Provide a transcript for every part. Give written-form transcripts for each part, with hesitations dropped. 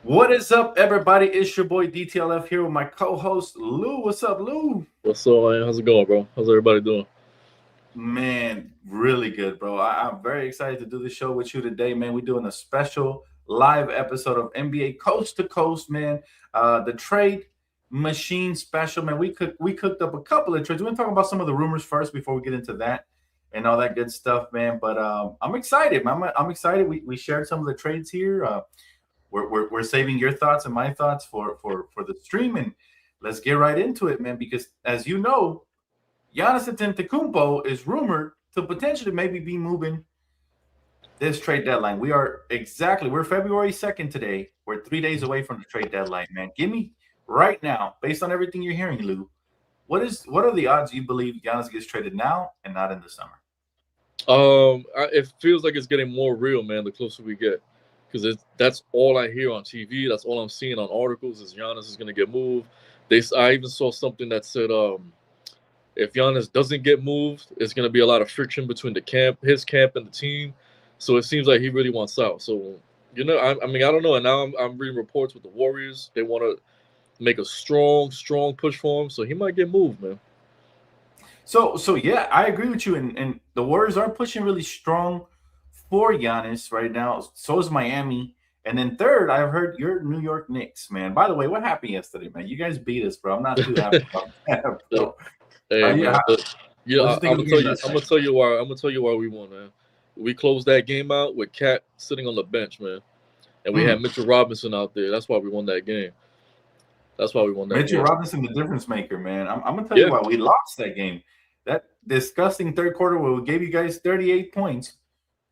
What is up, everybody? It's your boy DTLF here with my co-host Lou. What's up, Lou? What's up, man? How's it going, bro? How's everybody doing? Man, really good, bro. I'm very excited to do the show with you today, man. We're doing a special live episode of NBA Coast to Coast, man. The trade machine special, man. We cooked up a couple of trades. We're gonna talk about some of the rumors first before we get into that and all that good stuff, man. But I'm excited, man. I'm excited. We shared some of the trades here. We're saving your thoughts and my thoughts for the stream, and let's get right into it, man. Because as you know, Giannis Antetokounmpo is rumored to potentially maybe be moving this trade deadline. We're February 2nd today. We're 3 days away from the trade deadline, man. Give me right now, based on everything you're hearing, Lou. What are the odds you believe Giannis gets traded now and not in the summer? It feels like it's getting more real, man. The closer we get, because that's all I hear on TV. That's all I'm seeing on articles is Giannis is going to get moved. I even saw something that said, if Giannis doesn't get moved, it's going to be a lot of friction between his camp, and the team. So it seems like he really wants out. So I mean, I don't know. And now I'm reading reports with the Warriors. They want to make a strong push for him. So he might get moved, man. So yeah, I agree with you. And the Warriors are pushing really strong for Giannis right now. So is Miami. And then third, I've heard your New York Knicks, man. By the way, what happened yesterday, man? You guys beat us, bro. I'm not too happy about that, bro. Hey, man. I'm gonna tell you why. I'm gonna tell you why we won, man. We closed that game out with Cat sitting on the bench, man, and we had Mitchell Robinson out there. That's why we won that game. Mitchell Robinson, the difference maker, man. I'm gonna tell you why we lost that game. That disgusting third quarter where we gave you guys 38 points.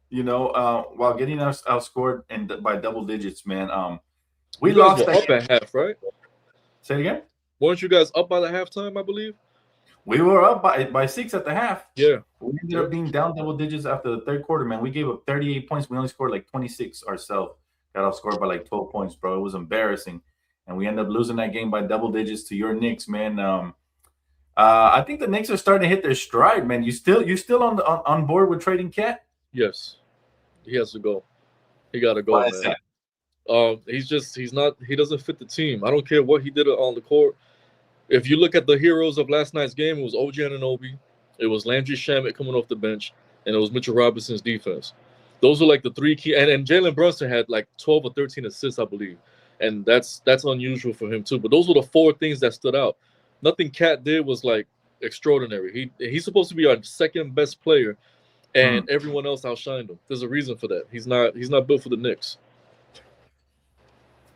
While getting us outscored and by double digits, man. We lost that up at half, right? Say it again. Weren't you guys up by the halftime? I believe we were up by 6 at the half. Yeah, we ended up being down double digits after the third quarter, man. We gave up 38 points. We only scored like 26 ourselves. Got outscored by like 12 points, bro. It was embarrassing, and we ended up losing that game by double digits to your Knicks, man. I think the Knicks are starting to hit their stride, man. You still on board with trading Cat? Yes, he has to go. He got to go, Why man. Is that? He doesn't fit the team. I don't care what he did on the court. If you look at the heroes of last night's game, it was OG Anunoby, it was Landry Shamet coming off the bench, and it was Mitchell Robinson's defense. Those were like the three key. And Jalen Brunson had like 12 or 13 assists, I believe, and that's unusual for him too. But those were the four things that stood out. Nothing Cat did was like extraordinary. He's supposed to be our second best player, and everyone else outshined him. There's a reason for that. He's not built for the Knicks.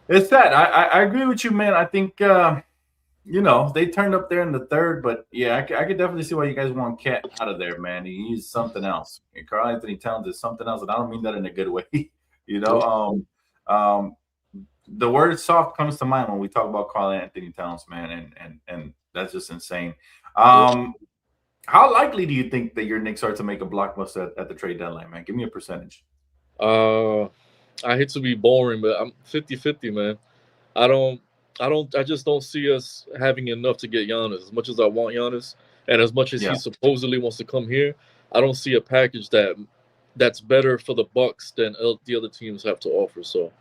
It's that. I agree with you, man. I think they turned up there in the third, but yeah, I could definitely see why you guys want Cat out of there, man. He's something else. And Karl-Anthony Towns is something else, and I don't mean that in a good way. The word soft comes to mind when we talk about Karl-Anthony Towns, man, and that's just insane. How likely do you think that your Knicks are to make a blockbuster at the trade deadline, man? Give me a percentage. I hate to be boring, but I'm 50-50, man. I just don't see us having enough to get Giannis. As much as I want Giannis, and as much as he supposedly wants to come here, I don't see a package that's better for the Bucks than the other teams have to offer. So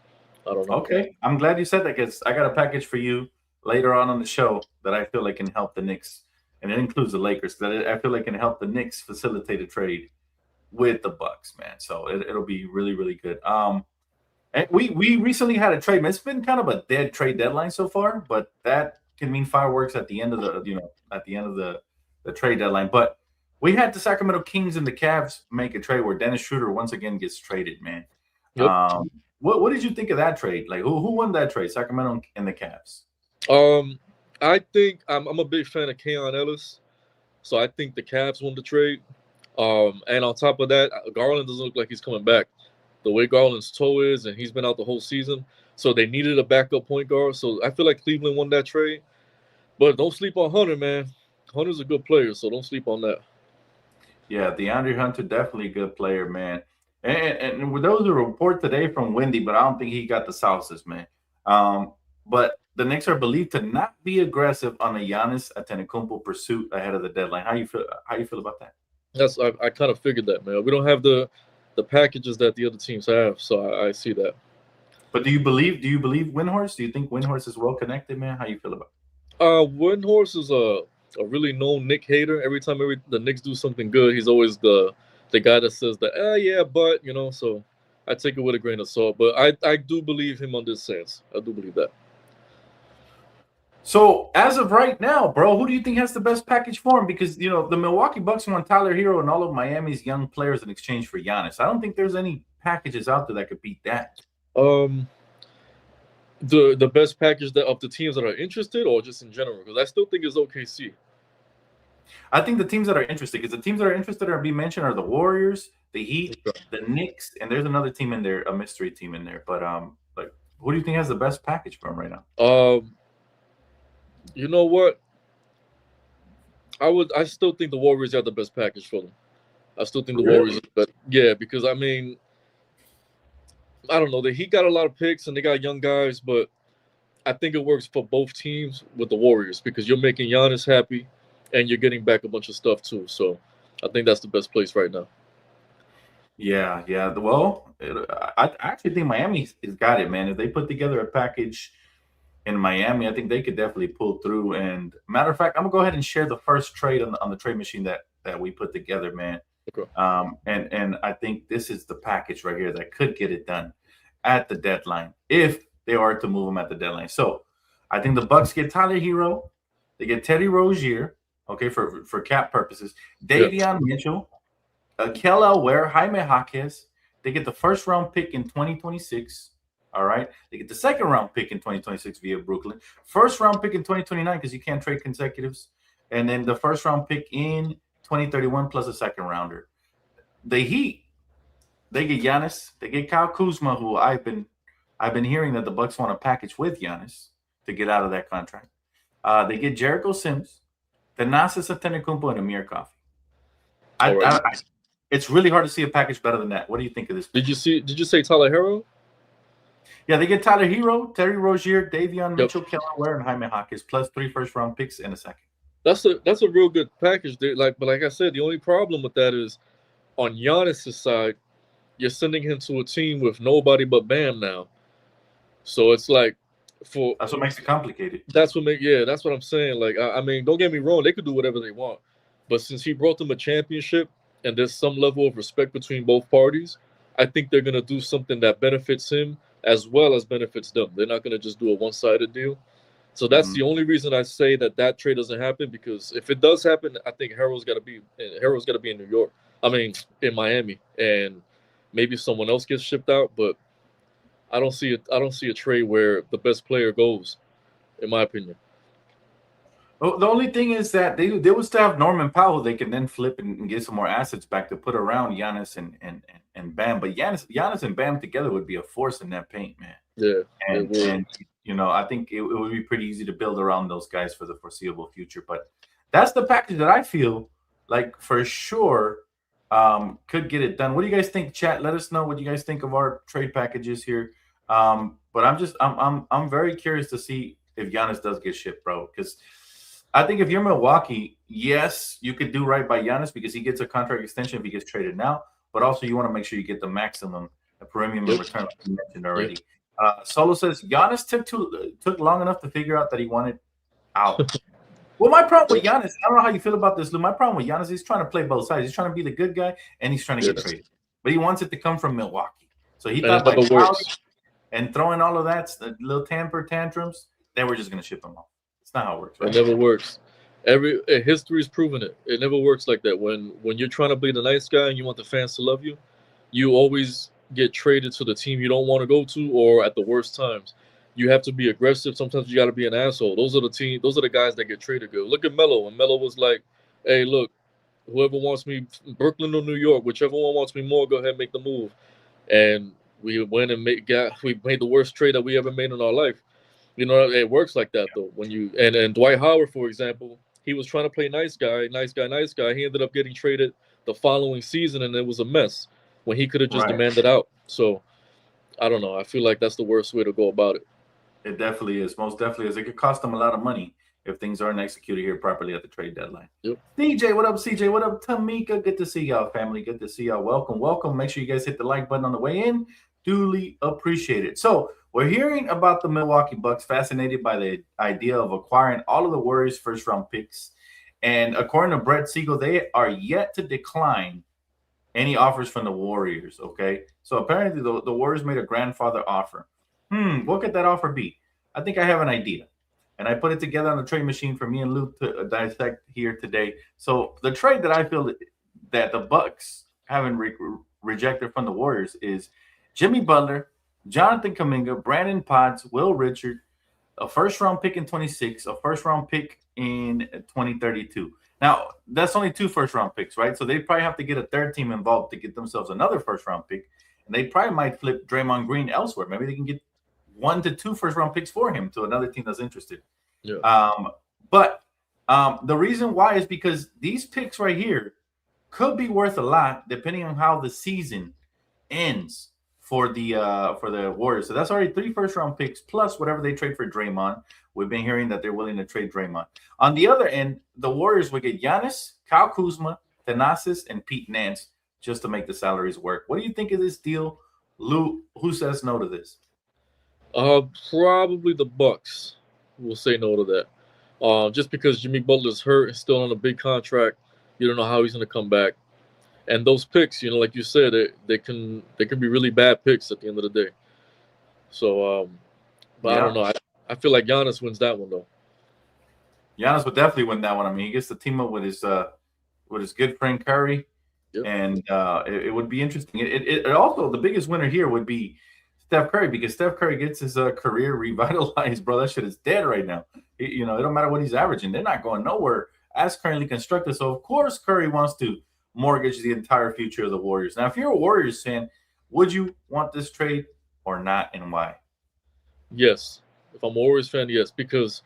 I don't know. Okay, I'm glad you said that because I got a package for you later on the show that I feel like can help the Knicks, and it includes the Lakers. That I feel like can help the Knicks facilitate a trade with the Bucks, man. So it'll be really, really good. And we recently had a trade. It's been kind of a dead trade deadline so far, but that can mean fireworks at the end of the trade deadline. But we had the Sacramento Kings and the Cavs make a trade where Dennis Schroeder once again gets traded, man. Yep. What did you think of that trade? Like who won that trade? Sacramento and the Cavs. I think I'm a big fan of Keon Ellis, so I think the Cavs won the trade. And on top of that, Garland doesn't look like he's coming back. The way Garland's toe is, and he's been out the whole season. So they needed a backup point guard. So I feel like Cleveland won that trade. But don't sleep on Hunter, man. Hunter's a good player, so don't sleep on that. Yeah, DeAndre Hunter, definitely a good player, man. And there was a report today from Wendy, but I don't think he got the sauces, man. But the Knicks are believed to not be aggressive on a Giannis Antetokounmpo pursuit ahead of the deadline. How you feel about that? I kind of figured that, man. We don't have the packages that the other teams have, so I see that. But do you believe Windhorse? Do you think Windhorse is well connected, man? How you feel about Windhorse is a really known Nick hater. Every time the Knicks do something good, he's always the guy that says that, yeah, but so I take it with a grain of salt. But I do believe him on this sense. I do believe that. So as of right now, bro, who do you think has the best package for him? Because the Milwaukee Bucks want Tyler Hero and all of Miami's young players in exchange for Giannis. I don't think there's any packages out there that could beat that. The best package that of the teams that are interested, or just in general, because I still think it's OKC. I think the teams that are interested, because the teams that are interested are being mentioned are the Warriors, the Heat, the Knicks, and there's another team in there, a mystery team in there. But like, who do you think has the best package for him right now? You know what? I still think the Warriors have the best package for them. I still think the Warriors are the best. Yeah, because I mean, I don't know. The Heat got a lot of picks and they got young guys, but I think it works for both teams with the Warriors because you're making Giannis happy and you're getting back a bunch of stuff too. So I think that's the best place right now. Yeah. Well, I actually think Miami has got it, man. If they put together a package in Miami, I think they could definitely pull through. And matter of fact, I'm gonna go ahead and share the first trade on the trade machine that we put together, man. Okay. And I think this is the package right here that could get it done at the deadline if they are to move them at the deadline. So I think the Bucks get Tyler Hero, they get Teddy Rozier, okay, for cap purposes, Davion Mitchell, Kelly Ware, Jaime Jaquez. They get the first round pick in 2026. All right. They get the second round pick in 2026 via Brooklyn. First round pick in 2029 because you can't trade consecutives. And then the first round pick in 2031 plus a second rounder. The Heat, they get Giannis. They get Kyle Kuzma, who I've been hearing that the Bucks want to package with Giannis to get out of that contract. They get Jericho Sims, Thanasis Antetokounmpo, and Amir Coffey. It's really hard to see a package better than that. What do you think of this? Did you say Tyler Hero? Yeah, they get Tyler Hero, Terry Rozier, Davion Mitchell, Kelly Ware, and Jaime Jaquez, plus 3 first-round picks and a second. That's a real good package. But like I said, the only problem with that is on Giannis' side, you're sending him to a team with nobody but Bam now. So it's like that's what makes it complicated. That's what I'm saying. Like I mean, don't get me wrong, they could do whatever they want, but since he brought them a championship and there's some level of respect between both parties, I think they're gonna do something that benefits him as well as benefits them. They're not gonna just do a one-sided deal. So that's the only reason I say that trade doesn't happen, because if it does happen, I think Harold's got to be in New York. I mean, in Miami, and maybe someone else gets shipped out. But I don't see a trade where the best player goes, in my opinion. Well, the only thing is that they would still have Norman Powell. They can then flip and get some more assets back to put around Giannis and Bam. But Giannis and Bam together would be a force in that paint, man. Yeah, and I think it would be pretty easy to build around those guys for the foreseeable future. But that's the package that I feel like for sure could get it done. What do you guys think, chat? Let us know what you guys think of our trade packages here. But I'm very curious to see if Giannis does get shipped, bro, because I think if you're Milwaukee, yes, you could do right by Giannis because he gets a contract extension if he gets traded now, but also you want to make sure you get the maximum premium in return, like you mentioned already. Solo says Giannis took long enough to figure out that he wanted out. Well, my problem with Giannis, I don't know how you feel about this, Lou. My problem with Giannis, he's trying to play both sides. He's trying to be the good guy and he's trying to get traded, but he wants it to come from Milwaukee. So he thought by and throwing all of that, little temper tantrums, they were just going to ship him off. It's not how it works. Right? It never works. History's proven it. It never works like that. When you're trying to be the nice guy and you want the fans to love you, you always get traded to the team you don't want to go to, or at the worst times. You have to be aggressive. Sometimes you got to be an asshole. Those are the guys that get traded good. Look at Melo. And Melo was like, hey, look, whoever wants me, Brooklyn or New York, whichever one wants me more, go ahead and make the move. And we went and made the worst trade that we ever made in our life. It works like that though. When you and Dwight Howard, for example, he was trying to play nice guy. He ended up getting traded the following season, and it was a mess when he could have just demanded out. So I don't know. I feel like that's the worst way to go about it. It definitely is. Most definitely is. It could cost them a lot of money if things aren't executed here properly at the trade deadline. Yep. DJ, what up, CJ? What up, Tamika? Good to see y'all, family. Good to see y'all. Welcome. Make sure you guys hit the like button on the way in. Duly appreciated. So We're hearing about the Milwaukee Bucks, fascinated by the idea of acquiring all of the Warriors' first-round picks. And according to Brett Siegel, they are yet to decline any offers from the Warriors. Okay, so apparently the Warriors made a grandfather offer. What could that offer be? I think I have an idea, and I put it together on the trade machine for me and Luke to dissect here today. So the trade that I feel that the Bucks haven't rejected from the Warriors is Jimmy Butler, Jonathan Kuminga, Brandon Potts, Will Richard, a first round pick in 26, a first round pick in 2032. Now, that's only 2 first round picks, right? So they probably have to get a third team involved to get themselves another first round pick. And they probably might flip Draymond Green elsewhere. Maybe they can get 1 to 2 first round picks for him to another team that's interested. Yeah. But the reason why is because these picks right here could be worth a lot depending on how the season ends for the Warriors. So that's already 3 first round picks plus whatever they trade for Draymond. We've been hearing that they're willing to trade Draymond. On the other end, the Warriors would get Giannis, Kyle Kuzma, Thanasis, and Pete Nance just to make the salaries work. What do you think of this deal, Lou? Who says no to this? Probably the Bucks will say no to that. Just because Jimmy Butler's hurt and still on a big contract, you don't know how he's going to come back. And those picks, like you said, they can be really bad picks at the end of the day. So, but I don't know. I feel like Giannis wins that one though. Giannis would definitely win that one. I mean, he gets to team up with his good friend Curry, and it would be interesting. It also, the biggest winner here would be Steph Curry, because Steph Curry gets his career revitalized, bro. That shit is dead right now. It don't matter what he's averaging; they're not going nowhere as currently constructed. So of course, Curry wants to mortgage the entire future of the Warriors. Now, if you're a Warriors fan, would you want this trade or not, and why? Yes, if I'm a Warriors fan, yes, because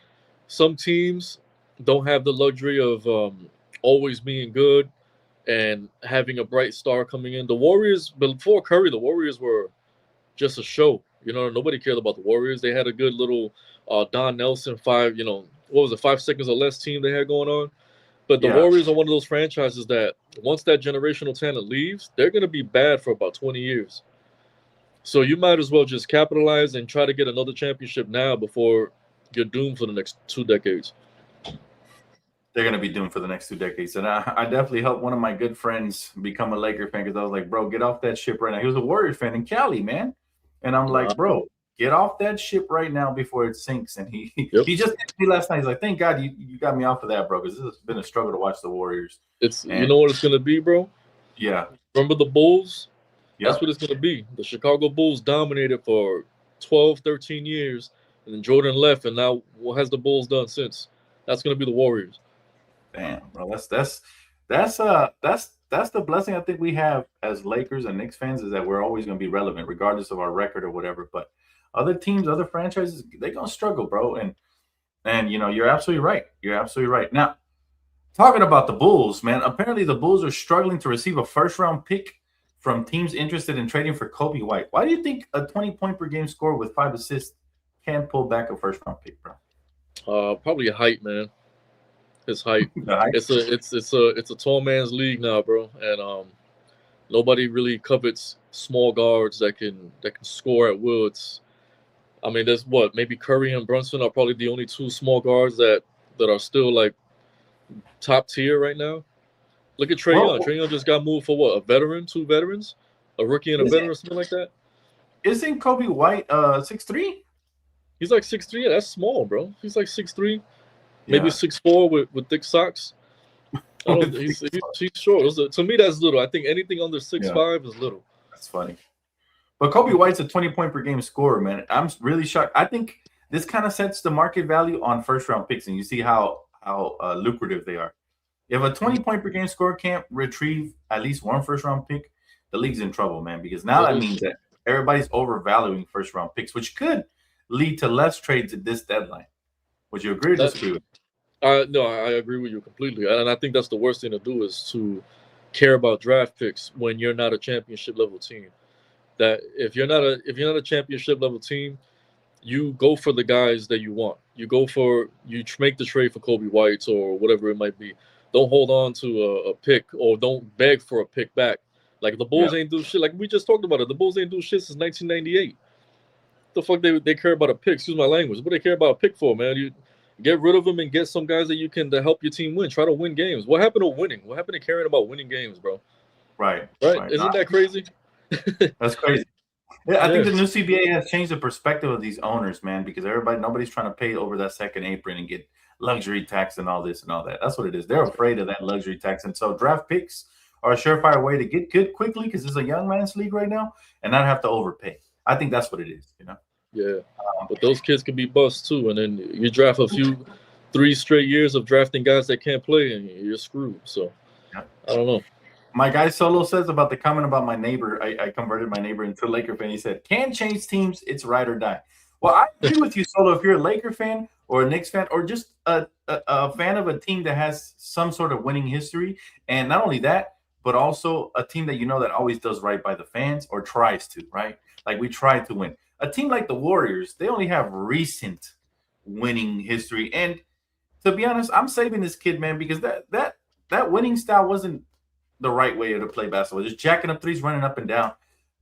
some teams don't have the luxury of always being good and having a bright star coming in. The Warriors, before Curry, the Warriors were just a show. Nobody cared about the Warriors. They had a good little Don Nelson 5 seconds or less team they had going on. But the Warriors are one of those franchises that once that generational talent leaves, they're going to be bad for about 20 years. So you might as well just capitalize and try to get another championship now before you're doomed for the next 2 decades. They're going to be doomed for the next 2 decades. And I definitely helped one of my good friends become a Laker fan, because I was like, bro, get off that ship right now. He was a Warriors fan in Cali, man. And I'm like, bro, get off that ship right now before it sinks. And he just texted me last night. He's like, thank God you got me off of that, bro, because this has been a struggle to watch the Warriors. You know what it's going to be, bro? Yeah. Remember the Bulls? That's what it's going to be. The Chicago Bulls dominated for 12, 13 years, and then Jordan left, and now what has the Bulls done since? That's going to be the Warriors. Damn, bro, that's the blessing I think we have as Lakers and Knicks fans, is that we're always going to be relevant, regardless of our record or whatever. But other teams, other franchises, they're going to struggle, bro. And you're absolutely right. You're absolutely right. Now, talking about the Bulls, man, apparently the Bulls are struggling to receive a first-round pick from teams interested in trading for Kobe White. Why do you think a 20-point per game scorer with 5 assists can pull back a first-round pick, bro? Probably height, man. His height. It's a tall man's league now, bro, and nobody really covets small guards that can score at will. I mean, there's maybe Curry and Brunson are probably the only 2 small guards that are still like top tier right now. Look at Trae Young. Trae Young just got moved for a veteran, 2 veterans, a rookie and a veteran, or something like that. Isn't Kobe White 6'3"? He's like 6'3". Yeah, that's small, bro. He's like 6'3". Maybe 6'4" with thick socks. He's short. To me, that's little. I think anything under 6'5" is little. That's funny. But Kobe White's a 20-point per game scorer, man. I'm really shocked. I think this kind of sets the market value on first-round picks, and you see how lucrative they are. If a 20-point per game scorer can't retrieve at least 1 first-round pick, the league's in trouble, man, because now that means that everybody's overvaluing first-round picks, which could lead to less trades at this deadline. Would you agree or disagree with me? No, I agree with you completely. And I think that's the worst thing to do, is to care about draft picks when you're not a championship level team. That if you're not a championship level team, you go for the guys that you want. You make the trade for Kobe White or whatever it might be. Don't hold on to a pick, or don't beg for a pick back. Like the Bulls ain't do shit. Like we just talked about it. The Bulls ain't do shit since 1998. The fuck they care about a pick? Excuse my language. What they care about a pick for, man? You get rid of them and get some guys that you can to help your team win. Try to win games. What happened to winning? What happened to caring about winning games, bro? Right. Right? Right. Isn't that crazy? That's crazy. Yeah, I think the Yes. new CBA has changed the perspective of these owners, man, because nobody's trying to pay over that second apron and get luxury tax and all this and all that. That's what it is. They're afraid of that luxury tax. And so draft picks are a surefire way to get good quickly because it's a young man's league right now and not have to overpay. I think that's what it is, you know? Yeah. But those kids can be bust too. And then you draft 3 straight years of drafting guys that can't play and you're screwed. So Yeah. I don't know. My guy Solo says about the comment about my neighbor. I converted my neighbor into a Laker fan. He said, "Can't change teams. It's ride or die." Well, I agree with you, Solo. If you're a Laker fan or a Knicks fan or just a fan of a team that has some sort of winning history, and not only that, but also a team that you know that always does right by the fans or tries to, right? Like we try to win. A team like the Warriors, they only have recent winning history. And to be honest, I'm saving this kid, man, because that winning style wasn't the right way to play basketball. Just jacking up threes, running up and down.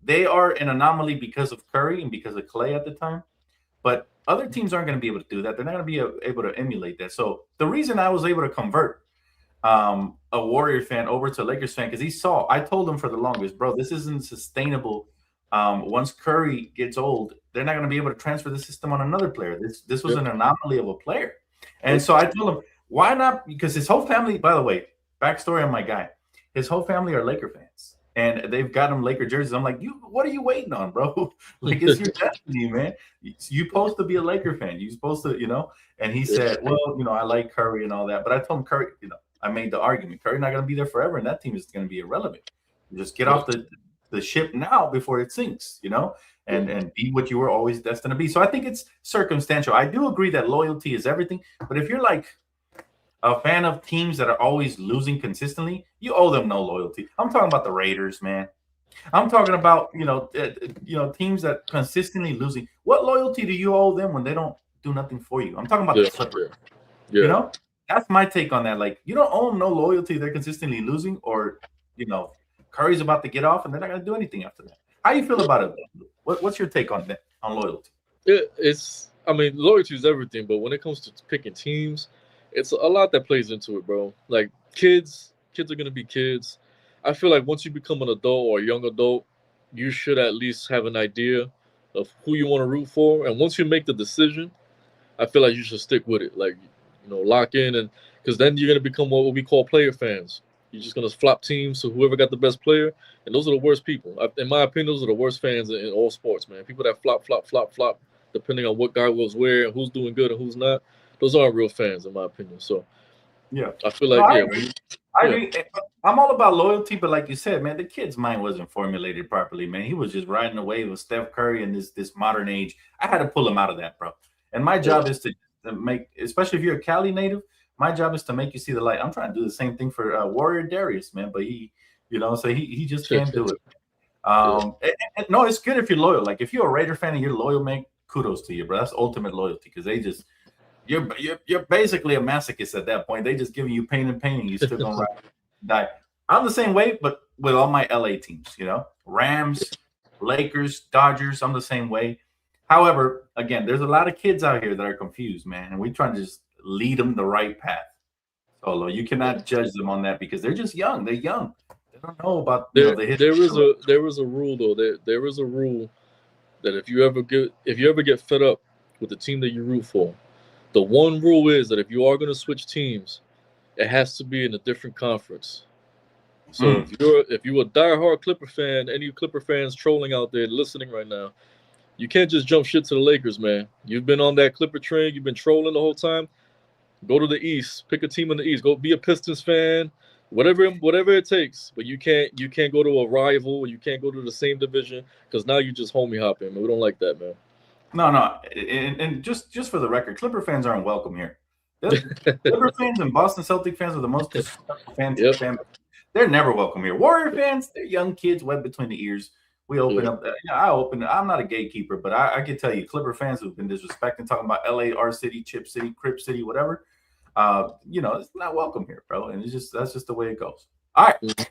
They are an anomaly because of Curry and because of Clay at the time. But other teams aren't going to be able to do that. They're not going to be able to emulate that. So the reason I was able to convert a Warrior fan over to a Lakers fan, because I told him for the longest, bro, this isn't sustainable. Once Curry gets old, they're not going to be able to transfer the system on another player. This was an anomaly of a player. And so I told him, why not? Because his whole family, by the way, backstory on my guy, his whole family are Laker fans, and they've got him Laker jerseys. I'm like, what are you waiting on, bro? Like, it's your destiny, man. You supposed to be a Laker fan. You supposed to, you know. And he said, well, you know, I like Curry and all that, but I told him Curry, you know, I made the argument. Curry's not going to be there forever, and that team is going to be irrelevant. Just get off the ship now before it sinks, you know, and be what you were always destined to be. So I think it's circumstantial. I do agree that loyalty is everything, but if you're like a fan of teams that are always losing consistently, you owe them no loyalty. I'm talking about the Raiders, man. I'm talking about teams that consistently losing. What loyalty do you owe them when they don't do nothing for you? I'm talking about the Clippers. Yeah. You know, that's my take on that. Like, you don't owe them no loyalty. They're consistently losing, or Curry's about to get off and they're not going to do anything after that. How you feel about it? What's your take on that, on loyalty? I mean, loyalty is everything, but when it comes to picking teams, it's a lot that plays into it, bro. Like kids are gonna be kids. I feel like once you become an adult or a young adult, you should at least have an idea of who you want to root for. And once you make the decision, I feel like you should stick with it. Like, lock in, and because then you're gonna become what we call player fans. You're just gonna flop teams to whoever got the best player, and those are the worst people. In my opinion, those are the worst fans in all sports, man. People that flop, depending on what guy was where and who's doing good and who's not. Those aren't real fans, in my opinion. So, yeah, I feel like I agree. I'm all about loyalty, but like you said, man, the kid's mind wasn't formulated properly, man. He was just riding the wave of Steph Curry in this modern age. I had to pull him out of that, bro. And my job is to make, especially if you're a Cali native, my job is to make you see the light. I'm trying to do the same thing for Warrior Darius, man, but he just can't do it. And no, it's good if you're loyal. Like if you're a Raider fan and you're loyal, man, kudos to you, bro. That's ultimate loyalty because they just you're basically a masochist at that point. They just giving you pain and pain, and you still gonna die. I'm the same way, but with all my LA teams, Rams, Lakers, Dodgers. I'm the same way. However, again, there's a lot of kids out here that are confused, man, and we trying to just lead them the right path. Solo, you cannot judge them on that because they're just young. They're young. They don't know about the history. There is a rule though. There is a rule that if you ever get fed up with the team that you root for, the one rule is that if you are going to switch teams, it has to be in a different conference. So if you're a diehard Clipper fan, any Clipper fans trolling out there listening right now, you can't just jump shit to the Lakers, man. You've been on that Clipper train. You've been trolling the whole time. Go to the East. Pick a team in the East. Go be a Pistons fan. Whatever it takes. But you can't go to a rival. You can't go to the same division because now you just homie hopping. We don't like that, man. No, and just for the record, Clipper fans aren't welcome here. Clipper fans and Boston Celtic fans are the most disrespectful fans. They're never welcome here. Warrior fans, they're young kids wet between the ears. We open up. I open. I'm not a gatekeeper, but I can tell you, Clipper fans who've been disrespecting, talking about LA, R City, Chip City, Crip City, whatever. It's not welcome here, bro. And that's just the way it goes. All right.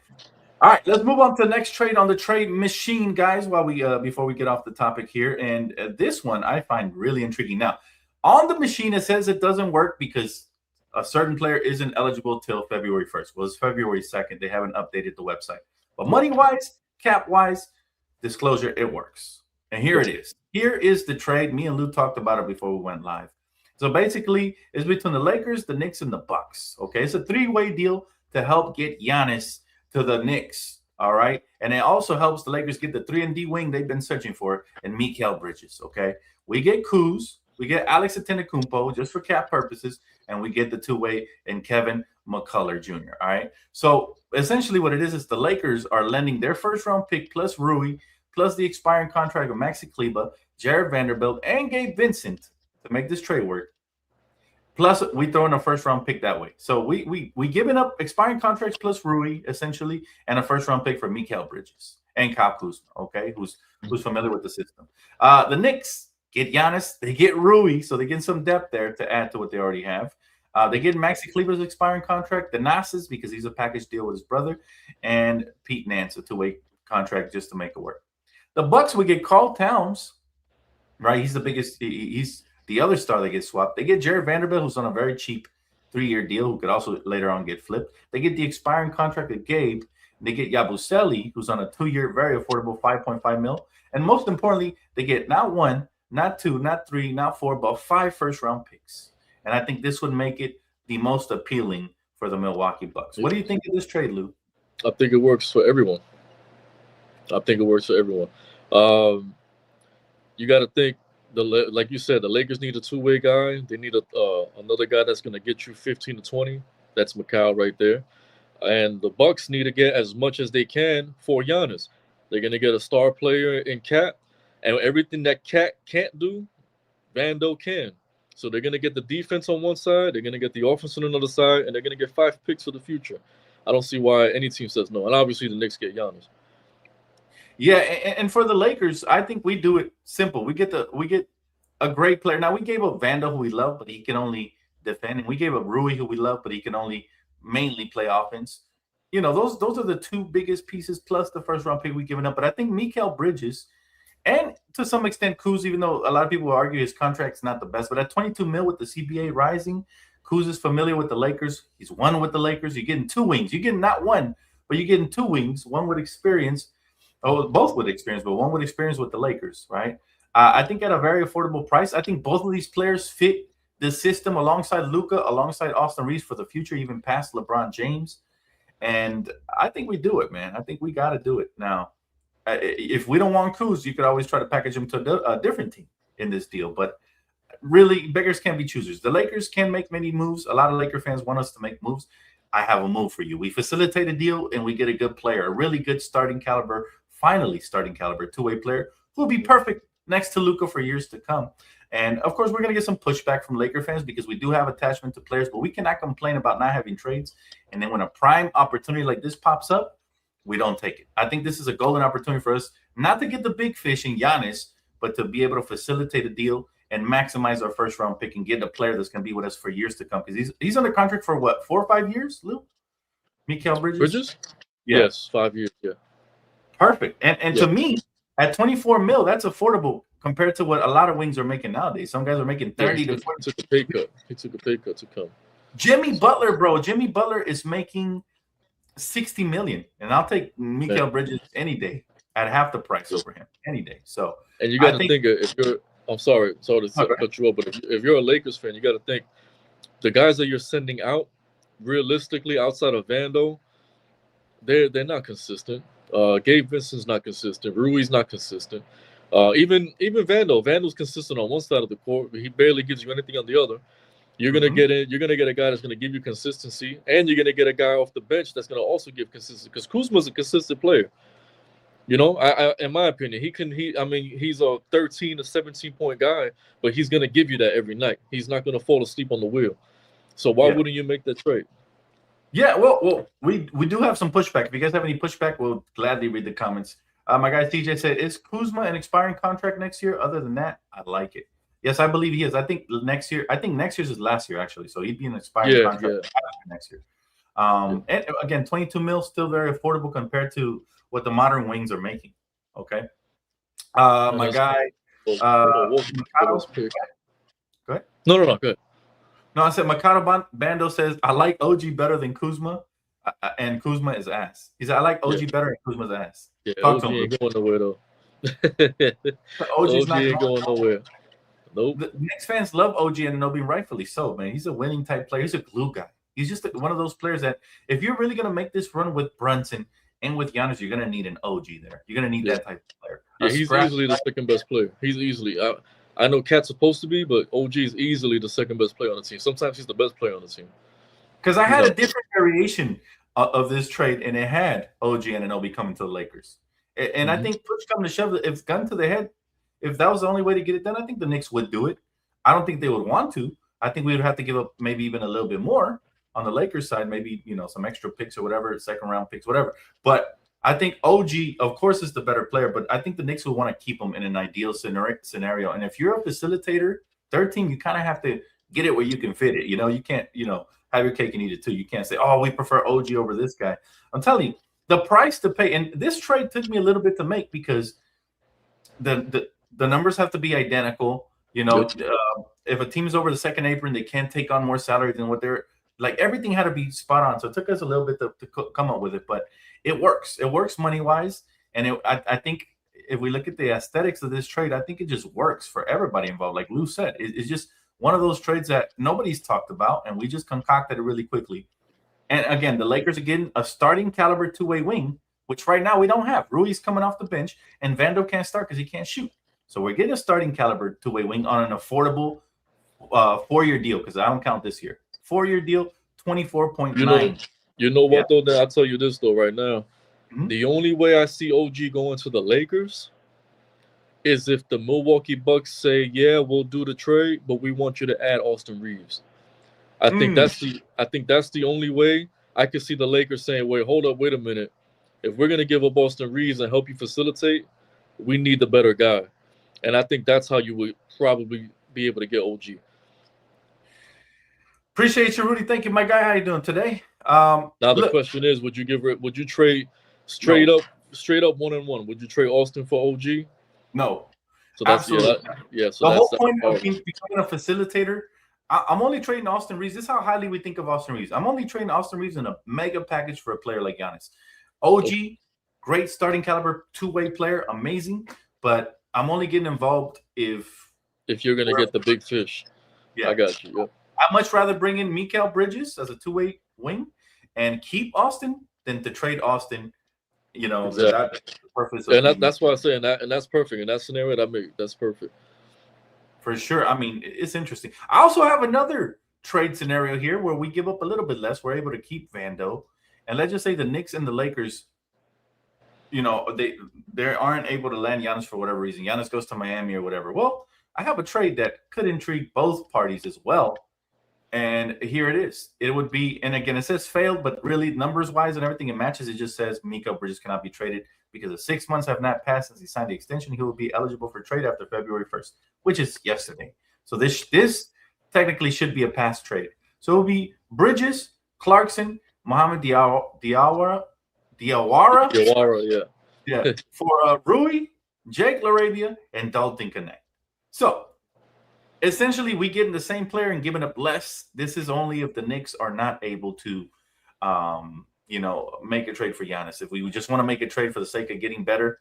All right, let's move on to the next trade on the trade machine, guys. While we before we get off the topic here, and this one I find really intriguing. Now, on the machine, it says it doesn't work because a certain player isn't eligible till February 1st. Well, it's February 2nd. They haven't updated the website, but money wise, cap wise, disclosure, it works. And here it is. Here is the trade. Me and Lou talked about it before we went live. So basically, it's between the Lakers, the Knicks, and the Bucks. Okay, it's a three-way deal to help get Giannis to the Knicks. All right, and it also helps the Lakers get the 3-and-D wing they've been searching for, and Mikal Bridges. Okay, we get Kuz, we get Alex Antetokounmpo just for cap purposes, and we get the two-way and Kevin McCullough Jr. All right, so essentially what it is the Lakers are lending their first-round pick plus Rui plus the expiring contract of Maxi Kleber, Jared Vanderbilt, and Gabe Vincent to make this trade work. Plus, we throw in a first-round pick that way. So we giving up expiring contracts plus Rui, essentially, and a first-round pick for Mikal Bridges and Kyle Kuzma, okay, who's familiar with the system. The Knicks get Giannis. They get Rui, so they get some depth there to add to what they already have. They get Maxi Kleber's expiring contract, the Nas's, because he's a package deal with his brother, and Pete Nance, a two-way contract just to make it work. The Bucks would get Karl Towns, right? He's the biggest. He's the other star that gets swapped. They get Jared Vanderbilt, who's on a very cheap 3-year deal, who could also later on get flipped. They get the expiring contract of Gabe. They get Yabusele, who's on a 2-year, very affordable $5.5 million. And most importantly, they get not 1, not 2, not 3, not 4, but 5 first-round picks. And I think this would make it the most appealing for the Milwaukee Bucks. What do you think of this trade, Lou? I think it works for everyone. You got to think, like you said, the Lakers need a two-way guy. They need another guy that's going to get you 15 to 20. That's Mikal right there. And the Bucks need to get as much as they can for Giannis. They're going to get a star player in Cat, and everything that Cat can't do, Vando can. So they're going to get the defense on one side, they're going to get the offense on another side, and they're going to get 5 picks for the future. I don't see why any team says no. And obviously the Knicks get Giannis. Yeah, and for the Lakers, I think we do it simple. We get a great player. Now we gave up Vando, who we love, but he can only defend, and we gave up Rui, who we love, but he can only mainly play offense. You know, those are the two biggest pieces, plus the first round pick we've given up. But I think Mikal Bridges, and to some extent Kuz, even though a lot of people argue his contract's not the best, but at 22 mil with the CBA rising, Kuz is familiar with the Lakers. He's won with the Lakers. You're getting 2 wings. You're getting not 1, but you're getting 2 wings. One with experience. Oh, both with experience, but one with experience with the Lakers, right? I think at a very affordable price. I think both of these players fit the system alongside Luka, alongside Austin Reeves for the future, even past LeBron James. And I think we do it, man. I think we got to do it. Now, if we don't want Kuz, you could always try to package him to a different team in this deal. But really, beggars can't be choosers. The Lakers can make many moves. A lot of Laker fans want us to make moves. I have a move for you. We facilitate a deal, and we get a good player, a really good finally starting caliber two-way player who will be perfect next to Luka for years to come. And of course, we're going to get some pushback from Laker fans because we do have attachment to players, but we cannot complain about not having trades. And then when a prime opportunity like this pops up, we don't take it. I think this is a golden opportunity for us not to get the big fish in Giannis, but to be able to facilitate a deal and maximize our first round pick and get a player that's going to be with us for years to come. Because he's under contract for what, 4 or 5 years, Lou? Mikal Bridges? Yeah. Yes, 5 years, yeah. Perfect. And to me, at 24 mil, that's affordable compared to what a lot of wings are making nowadays. Some guys are making 30 to 40. He took a pay cut. He took a pay cut to come. Jimmy Butler, bro. Jimmy Butler is making $60 million, and I'll take Mikal Bridges any day at half the price over him any day. So, and you got to think if you're. I'm sorry to cut you off, but if you're a Lakers fan, you got to think the guys that you're sending out, realistically, outside of Vando, they're not consistent. Gabe Vincent's not consistent. Rui's not consistent. Even Vando's consistent on one side of the court, but he barely gives you anything on the other. You're gonna get it. You're gonna get a guy that's gonna give you consistency, and you're gonna get a guy off the bench that's gonna also give consistency. Because Kuzma's a consistent player. You know, I in my opinion, he's a 13 to 17 point guy, but he's gonna give you that every night. He's not gonna fall asleep on the wheel. So why wouldn't you make that trade? Yeah, well, we do have some pushback. If you guys have any pushback, we'll gladly read the comments. My guy TJ said, "Is Kuzma an expiring contract next year? Other than that, I like it." Yes, I believe he is. I think next year's is last year actually, so he'd be an expiring contract next year. And again, 22 mil still very affordable compared to what the modern wings are making. Okay. My guy, Mikado. Pick. Go ahead. No, go ahead. No, I said Mikado Bando says, I like OG better than Kuzma, and Kuzma is ass. He said, I like OG better than Kuzma's ass. Yeah, Talk OG to him, ain't going nowhere, though. OG's OG ain't going nowhere. Nope. The Knicks fans love OG Anunoby, rightfully so, man. He's a winning type player. He's a glue guy. He's just one of those players that if you're really going to make this run with Brunson and with Giannis, you're going to need an OG there. You're going to need that type of player. Yeah, he's easily the second best player. He's easily. I know Cat's supposed to be, but OG is easily the second best player on the team. Sometimes he's the best player on the team. Because I had a different variation of this trade, and it had OG Anunoby coming to the Lakers. And I think push come to shove, if gun to the head, if that was the only way to get it done, I think the Knicks would do it. I don't think they would want to. I think we would have to give up maybe even a little bit more on the Lakers side, maybe, some extra picks or whatever, second round picks, whatever. But I think OG, of course, is the better player, but I think the Knicks would want to keep him in an ideal scenario. And if you're a facilitator, third team, you kind of have to get it where you can fit it. You can't, have your cake and eat it too. You can't say, oh, we prefer OG over this guy. I'm telling you, the price to pay, and this trade took me a little bit to make because the numbers have to be identical. If a team is over the second apron, they can't take on more salary than what they're like. Everything had to be spot on. So it took us a little bit to come up with it, but it works. It works money wise, and I think if we look at the aesthetics of this trade, I think it just works for everybody involved. Like Lou said, it's just one of those trades that nobody's talked about, and we just concocted it really quickly. And again, the Lakers are getting a starting caliber two-way wing, which right now we don't have. Rui's coming off the bench, and Vando can't start because he can't shoot. So we're getting a starting caliber two-way wing on an affordable 4-year deal, because I don't count this year. 4-year deal, 24.9. You know what, though? I'll tell you this, though, right now. The only way I see OG going to the Lakers is if the Milwaukee Bucks say, yeah, we'll do the trade, but we want you to add Austin Reeves. I think that's the only way I could see the Lakers saying, wait a minute. If we're gonna give up Austin Reeves and help you facilitate, we need the better guy. And I think that's how you would probably be able to get OG. Appreciate you, Rudy. Thank you, my guy. How you doing today? Now the question is, would you trade straight up 1-1? Would you trade Austin for OG? No. So that's So the whole point of becoming a facilitator, I'm only trading Austin Reeves. This is how highly we think of Austin Reeves. I'm only trading Austin Reeves in a mega package for a player like Giannis. OG, great starting caliber, two-way player, amazing. But I'm only getting involved if you're gonna get the big fish. Yeah, I got you. Yeah. I'd much rather bring in Mikal Bridges as a two-way wing and keep Austin than to trade Austin. Exactly. That's why I say, and that's perfect. In that scenario that I made, that's perfect. For sure. I mean, it's interesting. I also have another trade scenario here where we give up a little bit less. We're able to keep Vando. And let's just say the Knicks and the Lakers, they aren't able to land Giannis for whatever reason. Giannis goes to Miami or whatever. Well, I have a trade that could intrigue both parties as well. And here it is. It would be, and again, it says failed, but really numbers-wise and everything, it matches. It just says Mikal Bridges cannot be traded because the 6 months have not passed since he signed the extension. He will be eligible for trade after February 1st, which is yesterday. So this technically should be a past trade. So it will be Bridges, Clarkson, Mohamed Diawara, yeah, for Rui, Jake LaRavia, and Dalton Connect. So essentially, we getting the same player and giving up less. This is only if the Knicks are not able to, make a trade for Giannis. If we just want to make a trade for the sake of getting better,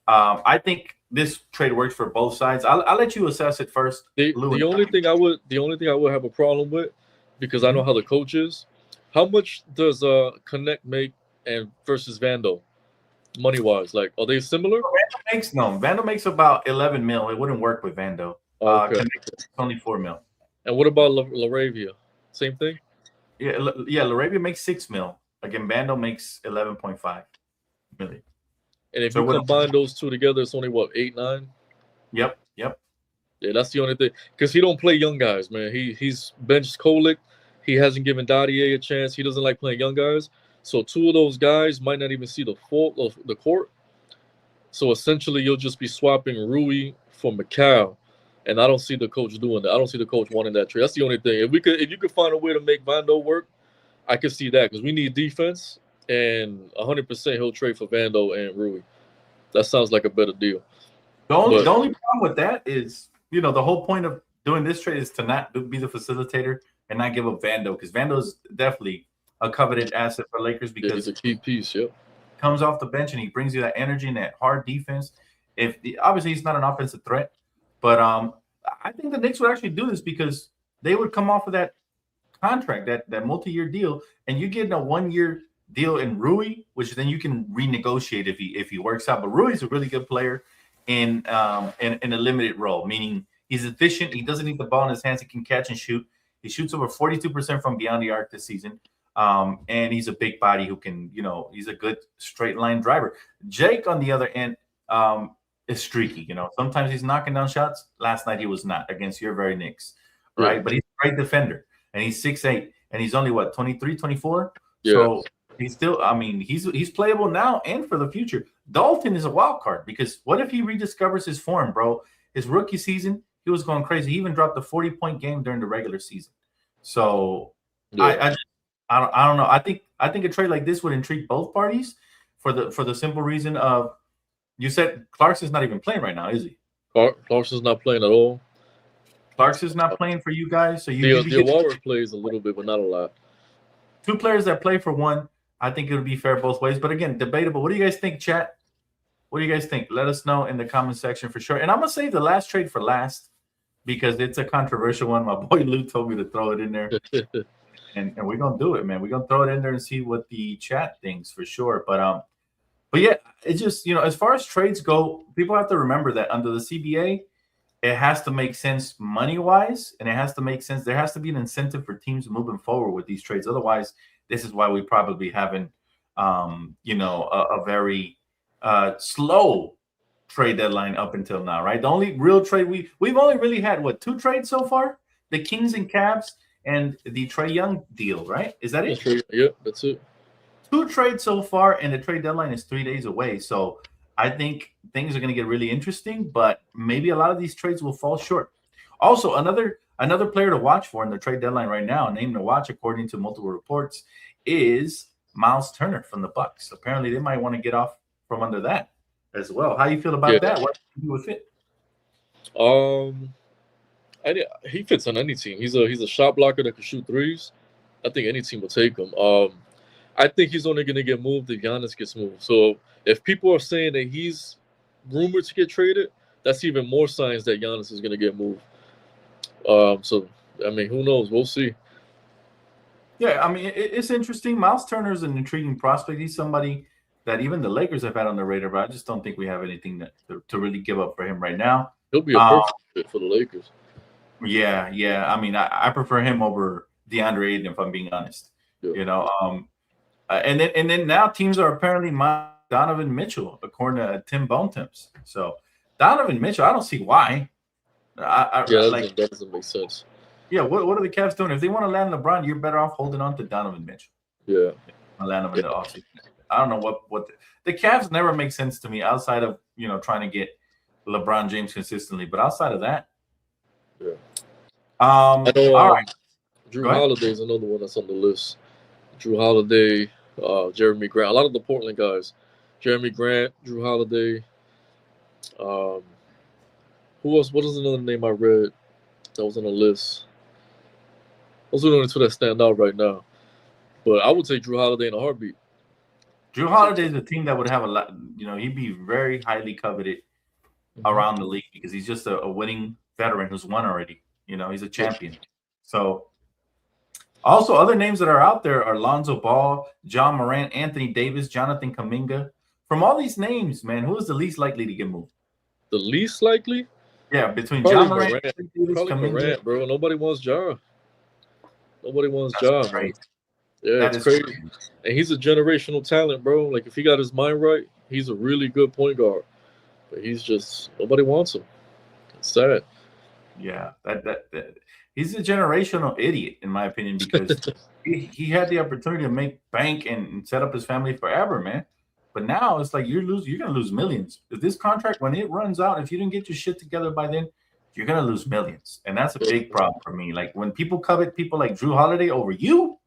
I think this trade works for both sides. I'll let you assess it first. The only thing I would have a problem with, because I know how the coach is. How much does Connect make and versus Vando, money wise? Like, are they similar? Vando makes about 11 mil. It wouldn't work with Vando. Okay. Only 4 mil. And what about LaRavia? Same thing? Yeah, LaRavia makes 6 mil. Again, Vando makes 11.5 million. And if you combine those two together, it's only what, 8, 9? Yep. Yeah, that's the only thing. Because he don't play young guys, man. He's benched Kolick. He hasn't given Dadier a chance. He doesn't like playing young guys. So 2 of those guys might not even see the court. So essentially, you'll just be swapping Rui for Mikal. And I don't see the coach doing that. I don't see the coach wanting that trade. That's the only thing. If you could find a way to make Vando work, I can see that because we need defense, and 100% he'll trade for Vando and Rui. That sounds like a better deal. The only But problem with that is, the whole point of doing this trade is to not be the facilitator and not give up Vando, because Vando is definitely a coveted asset for Lakers yeah, he's because a key piece. Yep. comes off the bench and he brings you that energy and that hard defense. Obviously he's not an offensive threat, but I think the Knicks would actually do this because they would come off of that contract, that multi-year deal, and you get a 1-year deal in Rui, which then you can renegotiate if he works out. But Rui's a really good player in a limited role, meaning he's efficient. He doesn't need the ball in his hands. He can catch and shoot. He shoots over 42% from beyond the arc this season. And he's a big body who can, he's a good straight line driver. Jake, on the other end, is streaky. Sometimes he's knocking down shots. Last night he was not against your very Knicks, right? Yeah. But he's a great defender, and he's 6'8", and he's only 23, 24. Yeah. So he's still, he's playable now and for the future. Dalton is a wild card because what if he rediscovers his form, bro? His rookie season, he was going crazy. He even dropped a 40-point game during the regular season. So Yeah. I don't know. I think a trade like this would intrigue both parties for the simple reason of, you said Clarkson's not even playing right now, is he? Clarkson's not playing at all. Clarkson's not playing for you guys, so Diawara plays a little bit, but not a lot. Two players that play for one. I think it would be fair both ways. But again, debatable. What do you guys think, chat? What do you guys think? Let us know in the comment section for sure. And I'm gonna save the last trade for last because it's a controversial one. My boy Lou told me to throw it in there. And we're gonna do it, man. We're gonna throw it in there and see what the chat thinks for sure. But yeah, it's just, as far as trades go, people have to remember that under the CBA, it has to make sense money-wise, and it has to make sense. There has to be an incentive for teams moving forward with these trades. Otherwise, this is why we probably haven't, a very slow trade deadline up until now, right? The only real trade we've only really had, 2 trades so far? The Kings and Cavs and the Trae Young deal, right? Is that it? Yeah, that's it. 2 trades so far, and the trade deadline is 3 days away. So I think things are going to get really interesting, but maybe a lot of these trades will fall short. Also, another player to watch for in the trade deadline right now, name to watch according to multiple reports, is Miles Turner from the Bucks. Apparently, they might want to get off from under that as well. How you feel about that? What do you think would fit? He fits on any team. He's a shot blocker that can shoot threes. I think any team will take him. I think he's only going to get moved if Giannis gets moved. So if people are saying that he's rumored to get traded, that's even more signs that Giannis is going to get moved. So, who knows? We'll see. Yeah, it's interesting. Miles Turner is an intriguing prospect. He's somebody that even the Lakers have had on the radar, but I just don't think we have anything to really give up for him right now. He'll be a perfect fit for the Lakers. Yeah. I prefer him over DeAndre Ayton, if I'm being honest. Yeah. And then now teams are apparently Donovan Mitchell, according to Tim Bontemps. So Donovan Mitchell, I don't see why. That doesn't make sense. Yeah, what are the Cavs doing? If they want to land LeBron, you're better off holding on to Donovan Mitchell. Yeah. Land him in the offseason. I don't know what the Cavs never make sense to me outside of trying to get LeBron James consistently, but outside of that, yeah. All right. Drew Holiday is another one that's on the list. Drew Holiday, Jeremy Grant, a lot of the Portland guys. Jeremy Grant, Drew Holiday. Who else? What is another name I read that was on the list? Those are the only 2 that stand out right now. But I would say Drew Holiday in a heartbeat. Drew Holiday is a team that would have a lot. He'd be very highly coveted around the league because he's just a winning veteran who's won already. He's a champion. So, also other names that are out there are Lonzo Ball, John Morant, Anthony Davis, Jonathan Kuminga. From all these names, man, who is the least likely to get moved? The least likely? Yeah, between John Morant and Davis, probably Morant, bro. Nobody wants John. Nobody wants John. Yeah, it's crazy. And he's a generational talent, bro. Like, if he got his mind right, he's a really good point guard. But he's just, nobody wants him. It's sad. Yeah, that he's a generational idiot, in my opinion, because he had the opportunity to make bank and set up his family forever, man. But now it's like you're going to lose millions. If this contract, when it runs out, if you didn't get your shit together by then, you're going to lose millions. And that's a big problem for me. Like, when people covet people like Drew Holiday over you,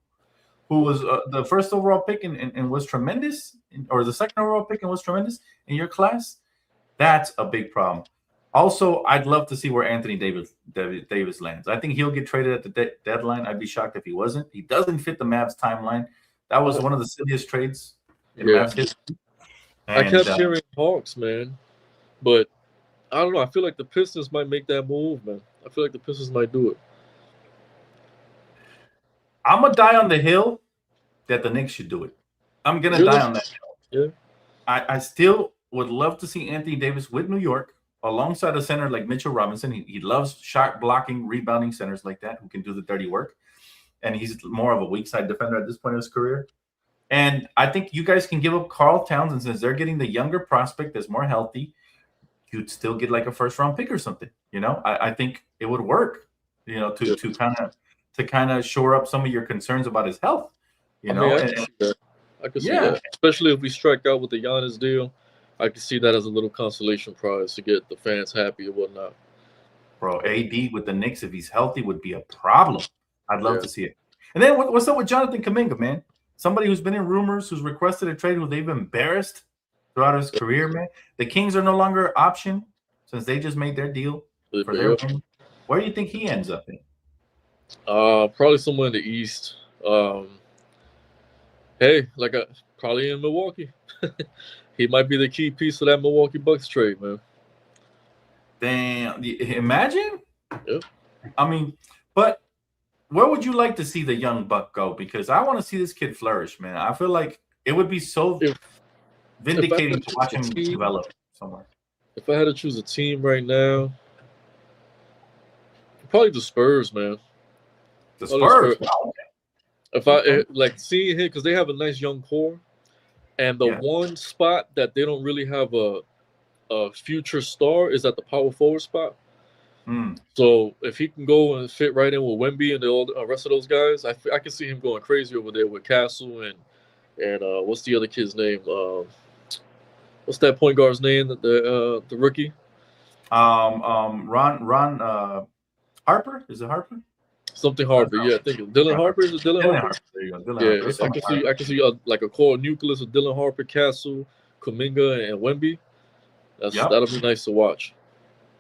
who was the first overall pick and was tremendous, or the second overall pick and was tremendous in your class, that's a big problem. Also, I'd love to see where Anthony Davis lands. I think he'll get traded at the deadline. I'd be shocked if he wasn't. He doesn't fit the Mavs timeline. That was one of the silliest trades in Yeah. Mavs history. I And, kept hearing Hawks, man, but I don't know. I feel like the Pistons might make that move, man. I feel like the Pistons might do it. I'm gonna die on the hill that the Knicks should do it. I'm gonna die on that hill. Yeah. I still would love to see Anthony Davis with New York alongside a center like Mitchell Robinson. He loves shot blocking, rebounding centers like that who can do the dirty work. And he's more of a weak side defender at this point in his career. And I think you guys can give up Karl Towns, and since they're getting the younger prospect that's more healthy, you'd still get like a first round pick or something. You know, I think it would work, you know, to kind of shore up some of your concerns about his health. You know, I could see that. Especially if we strike out with the Giannis deal. I could see that as a little consolation prize to get the fans happy and whatnot. Bro, AD with the Knicks, if he's healthy, would be a problem. I'd love to see it. And then what's up with Jonathan Kuminga, man? Somebody who's been in rumors, who's requested a trade, who they've embarrassed throughout his career, man. The Kings are no longer an option since they just made their deal for their win. Where do you think he ends up in? Probably somewhere in the East. Probably in Milwaukee. He might be the key piece of that Milwaukee Bucks trade, man. Damn, imagine. Yep. I mean, but where would you like to see the young Buck go? Because I want to see this kid flourish, man. I feel like it would be so vindicating to watch him develop somewhere. If I had to choose a team right now, probably the Spurs, man. The Spurs. Wow. If I like seeing him, because they have a nice young core, and the one spot that they don't really have a future star is at the power forward spot. So if he can go and fit right in with Wemby and the rest of those guys, I can see him going crazy over there with Castle and what's the other kid's name? What's that point guard's name? The rookie? Ron Harper? Is it Harper? Something Harper, yeah. I think Dylan Harper. Is it Dylan Harper? There you go. Dylan Harper. I can see like a core nucleus of Dylan Harper, Castle, Kuminga, and Wemby. That'll be nice to watch.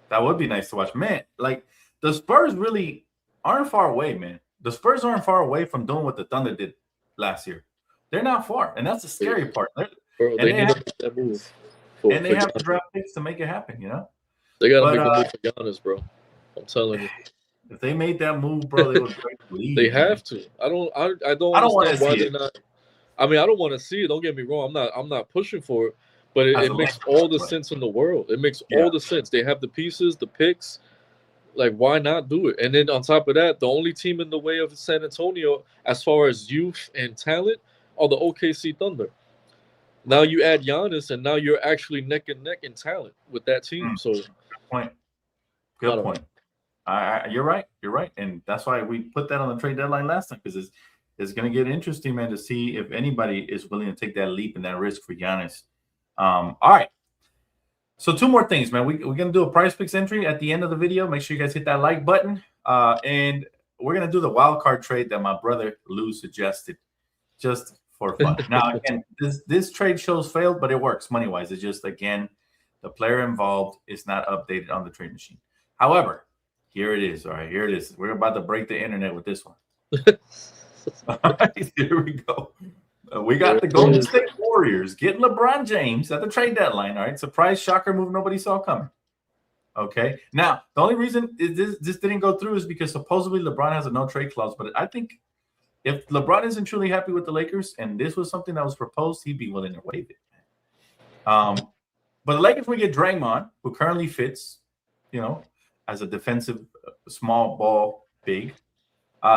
That would be nice to watch, man. Like the Spurs really aren't far away, man. The Spurs aren't far away from doing what the Thunder did last year. They're not far, and that's the scary part. Bro, they need that move. And they have the draft picks to make it happen. You know, they got to make a move for Giannis, bro. I'm telling you. If they made that move, bro, they would break the league. They have to. I don't understand why they're not. I mean, I don't want to see it. Don't get me wrong. I'm not pushing for it, but it makes all the sense in the world. It makes all the sense. They have the pieces, the picks. Like, why not do it? And then on top of that, the only team in the way of San Antonio, as far as youth and talent, are the OKC Thunder. Now you add Giannis, and now you're actually neck and neck in talent with that team. So, good point. Good point. You're right, and that's why we put that on the trade deadline last time, because it's going to get interesting, man, to see if anybody is willing to take that leap and that risk for Giannis. All right, so two more things, man. We're going to do a prize picks entry at the end of the video. Make sure you guys hit that like button, and we're going to do the wild card trade that my brother Lou suggested, just for fun. Now, again, this trade shows failed, but it works money wise. It's just, again, the player involved is not updated on the trade machine. However, here it is. All right, here it is. We're about to break the internet with this one. All right, here we go. We got the Golden State Warriors getting LeBron James at the trade deadline. All right, surprise, shocker move nobody saw coming. Okay, now the only reason this didn't go through is because supposedly LeBron has a no trade clause. But I think if LeBron isn't truly happy with the Lakers and this was something that was proposed, he'd be willing to waive it. But the Lakers will get Draymond, who currently fits, you know, as a defensive small ball big.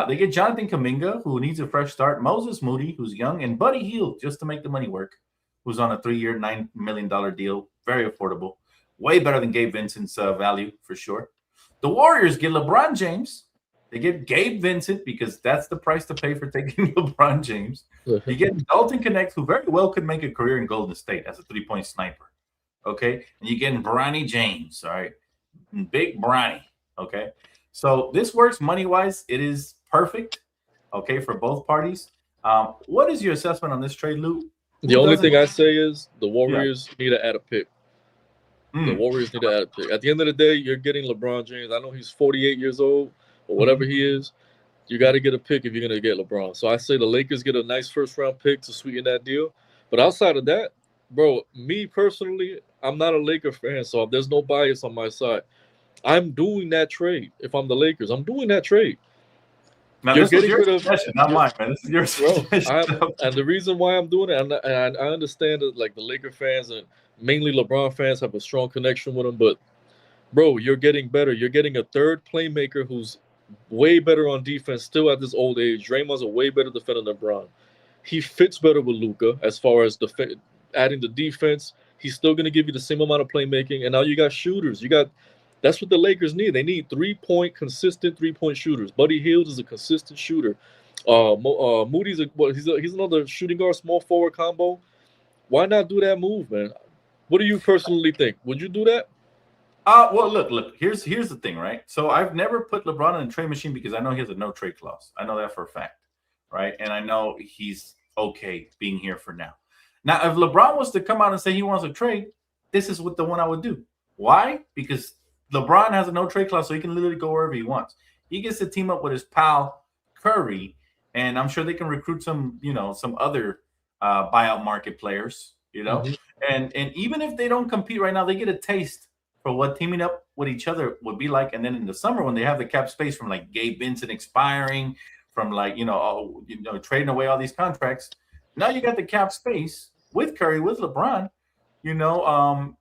They get Jonathan Kuminga, who needs a fresh start, Moses Moody, who's young, and Buddy Hield, just to make the money work, who's on a 3-year, $9 million deal. Very affordable. Way better than Gabe Vincent's value, for sure. The Warriors get LeBron James. They get Gabe Vincent, because that's the price to pay for taking LeBron James. You get Dalton Connect, who very well could make a career in Golden State as a three-point sniper. Okay? And you're getting Bronny James, all right? Big Bronny, okay? So this works money-wise. It is perfect, okay, for both parties. What is your assessment on this trade, Lou? The Who only doesn't? thing I say is the Yeah. Warriors need to add a pick. The Mm. Warriors need to add a pick. At the end of the day, you're getting LeBron James. I know he's 48 years old or whatever Mhm. he is. You got to get a pick if you're going to get LeBron. So I say the Lakers get a nice first round pick to sweeten that deal. But outside of that, bro, me personally, I'm not a Laker fan, so there's no bias on my side. I'm doing that trade. If I'm the Lakers, I'm doing that trade. Now, You're this was getting your rid of, suggestion, not you're, mine, man. This is your bro. suggestion. And the reason why I'm doing it, and I understand that like the Laker fans and mainly LeBron fans have a strong connection with him, but bro, you're getting better. You're getting a third playmaker who's way better on defense still at this old age. Draymond's a way better defender than LeBron. He fits better with Luka as far as adding the defense. He's still going to give you the same amount of playmaking, and now you got shooters. You got that's what the Lakers need. They need consistent 3-point shooters. Buddy Hield is a consistent shooter. Moody's he's another shooting guard, small forward combo. Why not do that move, man? What do you personally think? Would you do that? Well, look. Here's the thing, right? So I've never put LeBron in a trade machine because I know he has a no trade clause. I know that for a fact, right? And I know he's okay being here for now. Now, if LeBron was to come out and say he wants a trade, this is what the one I would do. Why? Because LeBron has a no trade clause, so he can literally go wherever he wants. He gets to team up with his pal Curry, and I'm sure they can recruit some other buyout market players, Mhm. and even if they don't compete right now, they get a taste for what teaming up with each other would be like. And then in the summer, when they have the cap space from like Gabe Vincent expiring, from like trading away all these contracts, now you got the cap space with Curry, with LeBron. You know,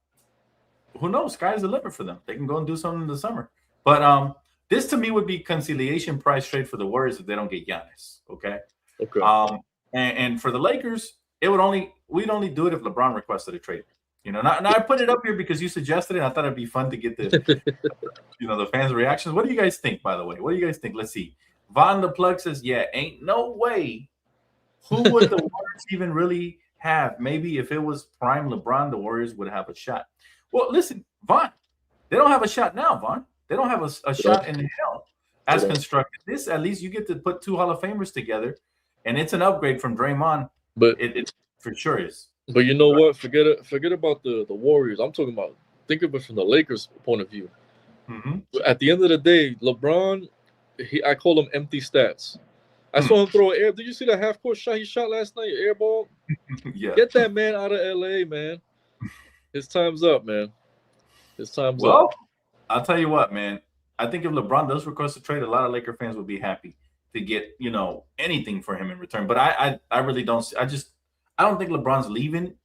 who knows? Sky's the limit for them. They can go and do something in the summer. But this to me would be conciliation price trade for the Warriors if they don't get Giannis. Okay. Okay. And for the Lakers, we'd only do it if LeBron requested a trade. Now I put it up here because you suggested it. I thought it'd be fun to get the fans' reactions. What do you guys think, by the way? What do you guys think? Let's see. Von the Plug says, yeah, ain't no way. Who would the Warriors even really have? Maybe if it was prime LeBron, the Warriors would have a shot. Well, listen, Von, they don't have a shot now, Von. They don't have a shot in hell as constructed. This, at least you get to put two Hall of Famers together, and it's an upgrade from Draymond. But it for sure is. But you know what? Forget about the Warriors. I'm talking about, think of it from the Lakers' point of view. Mm-hmm. At the end of the day, LeBron, I call him empty stats. I saw him throw an air. Did you see that half court shot he shot last night? Air ball. Yeah. Get that man out of LA, man. His time's up, man. His time's up. Well, I'll tell you what, man. I think if LeBron does request a trade, a lot of Laker fans would be happy to get anything for him in return. But I really don't. I don't think LeBron's leaving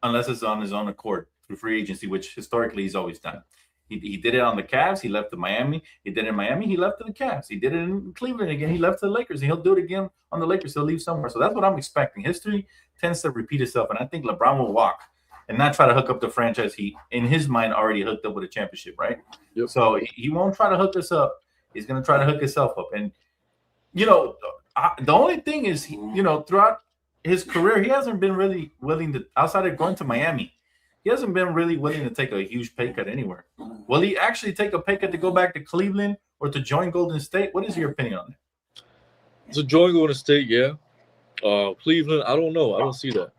unless it's on his own accord through free agency, which historically he's always done. He did it on the Cavs. He left to Miami. He did it in Miami. He left to the Cavs. He did it in Cleveland again. He left to the Lakers. And he'll do it again on the Lakers. He'll leave somewhere. So that's what I'm expecting. History tends to repeat itself. And I think LeBron will walk and not try to hook up the franchise he, in his mind, already hooked up with a championship, right? Yep. So he won't try to hook us up. He's going to try to hook himself up. And, the only thing is, throughout his career, he hasn't been really willing to, outside of going to Miami, he hasn't been really willing to take a huge pay cut anywhere. Will he actually take a pay cut to go back to Cleveland or to join Golden State? What is your opinion on that? To join Golden State, yeah. Cleveland, I don't know. I don't see that.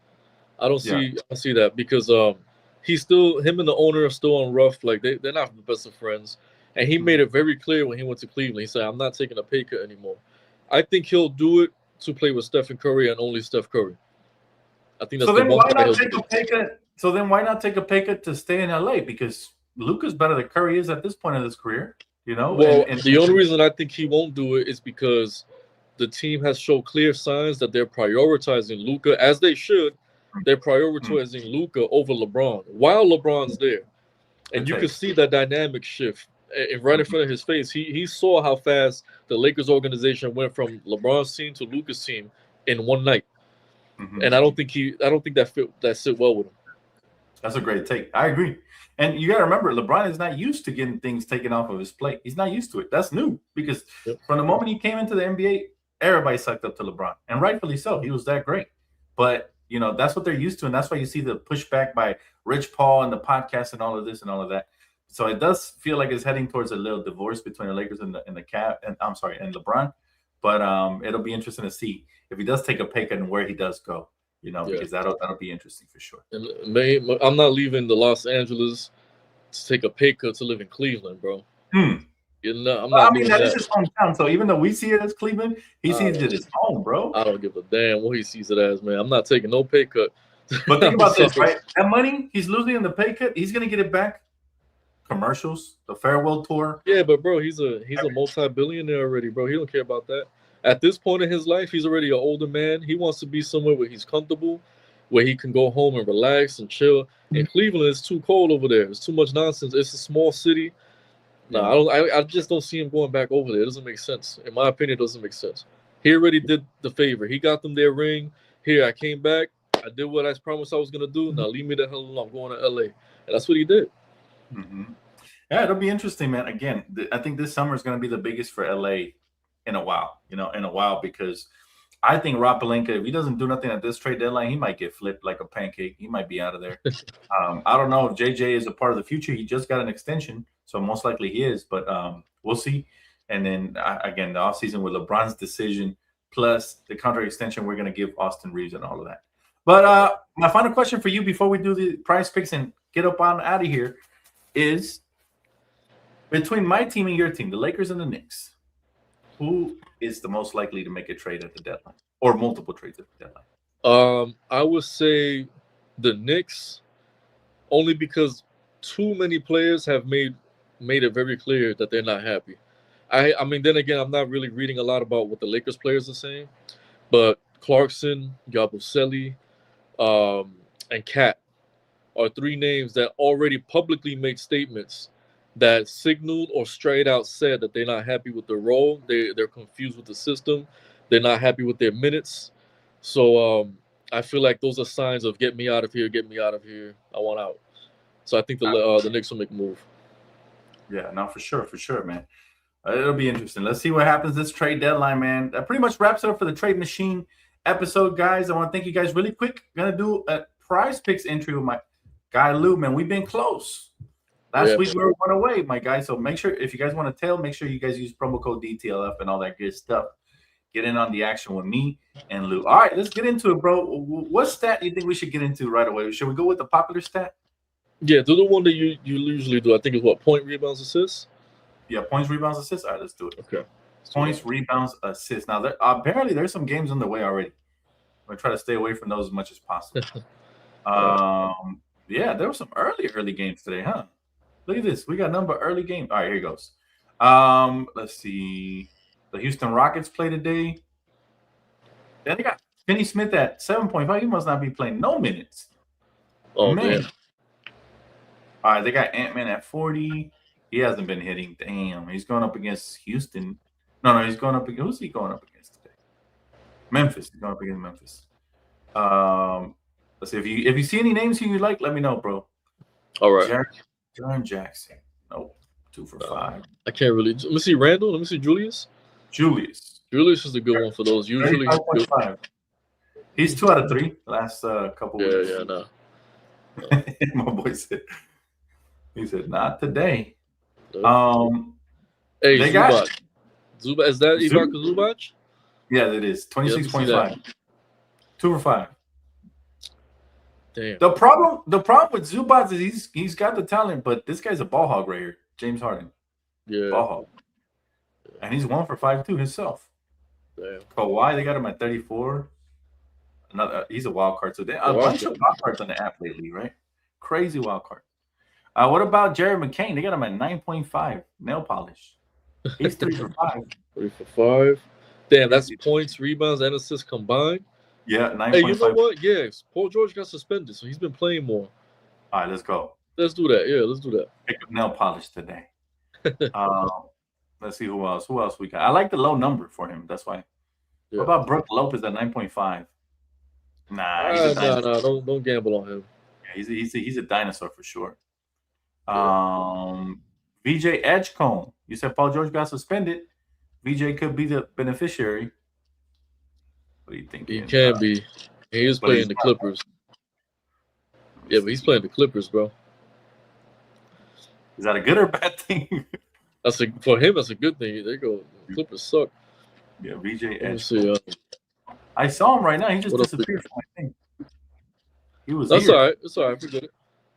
I don't see that because him and the owner are still on rough. Like they're not the best of friends. And he made it very clear when he went to Cleveland. He said, I'm not taking a pay cut anymore. I think he'll do it to play with Stephen Curry and only Steph Curry. I think that's so then the why one not take a pay cut? So then why not take a pay cut to stay in LA? Because Luka's better than Curry is at this point in his career, Well, the only reason I think he won't do it is because the team has shown clear signs that they're prioritizing Luka, as they should. They're prioritizing Luka over LeBron while LeBron's there. And you can see that dynamic shift right in front of his face. He saw how fast the Lakers organization went from LeBron's team to Luka's team in one night. Mm-hmm. And I don't think that sit well with him. That's a great take. I agree. And you got to remember, LeBron is not used to getting things taken off of his plate. He's not used to it. That's new because from the moment he came into the NBA, everybody sucked up to LeBron, and rightfully so. He was that great. But, that's what they're used to, and that's why you see the pushback by Rich Paul and the podcast and all of this and all of that. So it does feel like it's heading towards a little divorce between the Lakers and the Cavs, and LeBron. But it'll be interesting to see if he does take a pay cut and where he does go. Yeah. Because that'll be interesting for sure. And I'm not leaving the Los Angeles to take a pay cut to live in Cleveland, bro. I'm not doing that that. is his hometown. So even though we see it as Cleveland, he sees it as home, bro. I don't give a damn what he sees it as, man. I'm not taking no pay cut. But think about this, right? That money he's losing in the pay cut, he's gonna get it back. Commercials, the farewell tour. Yeah, but bro, he's a multi-billionaire already, bro. He don't care about that. At this point in his life, he's already an older man. He wants to be somewhere where he's comfortable, where he can go home and relax and chill. In Cleveland, it's too cold over there. It's too much nonsense. It's a small city. No, I just don't see him going back over there. It doesn't make sense. In my opinion, it doesn't make sense. He already did the favor. He got them their ring. Here, I came back. I did what I promised I was going to do. Now leave me the hell alone. I'm going to LA. And that's what he did. Yeah, it'll be interesting, man. Again, I think this summer is going to be the biggest for LA in a while, because I think Rob Pelinka, if he doesn't do nothing at this trade deadline, he might get flipped like a pancake. He might be out of there. I don't know if JJ is a part of the future. He just got an extension, so most likely he is, but we'll see. And then, again, the offseason with LeBron's decision plus the contract extension, we're going to give Austin Reeves and all of that. But my final question for you before we do the prize picks and get up on out of here is, between my team and your team, the Lakers and the Knicks, who is the most likely to make a trade at the deadline, or multiple trades at the deadline? I would say the Knicks, only because too many players have made it very clear that they're not happy. I mean, then again, I'm not really reading a lot about what the Lakers players are saying, but Clarkson, Yabusele, and Cat are three names that already publicly made statements that signaled or straight out said that they're not happy with their role. They're confused with the system. They're not happy with their minutes. So I feel like those are signs of get me out of here, get me out of here. I want out. So I think the Knicks will make a move. Yeah, no, for sure, man. It'll be interesting. Let's see what happens this trade deadline, man. That pretty much wraps it up for the Trade Machine episode, guys. I want to thank you guys really quick. Gonna do a prize picks entry with my guy Lou, man. We've been close. Last week we were 1 away, my guy. So make sure, if you guys want to tail, make sure you guys use promo code DTLF and all that good stuff. Get in on the action with me and Lou. All right, let's get into it, bro. What stat do you think we should get into right away? Should we go with the popular stat? Yeah, do the one that you usually do. I think it's what, point, rebounds, assists? Yeah, points, rebounds, assists. All right, let's do it. Okay. Points, rebounds, assists. Now, apparently there's some games on the way already. I'm going to try to stay away from those as much as possible. Yeah, there were some early games today, huh? Look at this. We got number early game. All right, here he goes. Let's see. The Houston Rockets play today. Then they got Finney Smith at 7.5. He must not be playing no minutes. Oh, man. All right, they got Ant-Man at 40. He hasn't been hitting. Damn, he's going up against Houston. No, he's going up against. Who's he going up against today? Memphis. He's going up against Memphis. Let's see. If you see any names here you like, let me know, bro. All right. Jaren Jackson. Nope. 2 for 5. I can't really. Let me see Randall. Let me see Julius. Julius is a good one for those. Usually, he's 2 out of 3 last couple weeks. Yeah, no. My boy said. He said, "Not today." Hey, they Zubac. got Zubac. Is that Ivica Zubac? Yeah, it is 26.5. 2 for 5. Damn. The problem with Zubac is he's got the talent, but this guy's a ball hog right here. James Harden. Yeah. Ball hog. And he's 1 for 5 too himself. Damn. Kawhi, they got him at 34. He's a wild card. So a bunch of wild cards on the app lately, right? Crazy wild card. What about Jerry McCain? They got him at 9.5. Nail polish. He's 3 for 5. 3 for 5. Damn, that's points, rebounds, and assists combined. Yeah, 9.5. Hey, you know what? Yeah, Paul George got suspended, so he's been playing more. All right, let's go. Let's do that. Yeah, let's do that. Pick up nail polish today. Let's see who else. Who else we got? I like the low number for him. That's why. Yeah. What about Brook Lopez at 9.5? Nah, don't gamble on him. Yeah, he's a dinosaur for sure. VJ Edgecombe. You said Paul George got suspended. VJ could be the beneficiary. What do you think? He can be. He is playing the Clippers. Yeah, but he's playing the Clippers, bro. Is that a good or bad thing? For him, that's a good thing. There you go. The Clippers suck. Yeah, VJ Let me Edge. see. I saw him right now. He just What else disappeared from my thing. He was That's here. all right. It's all right. Forget it.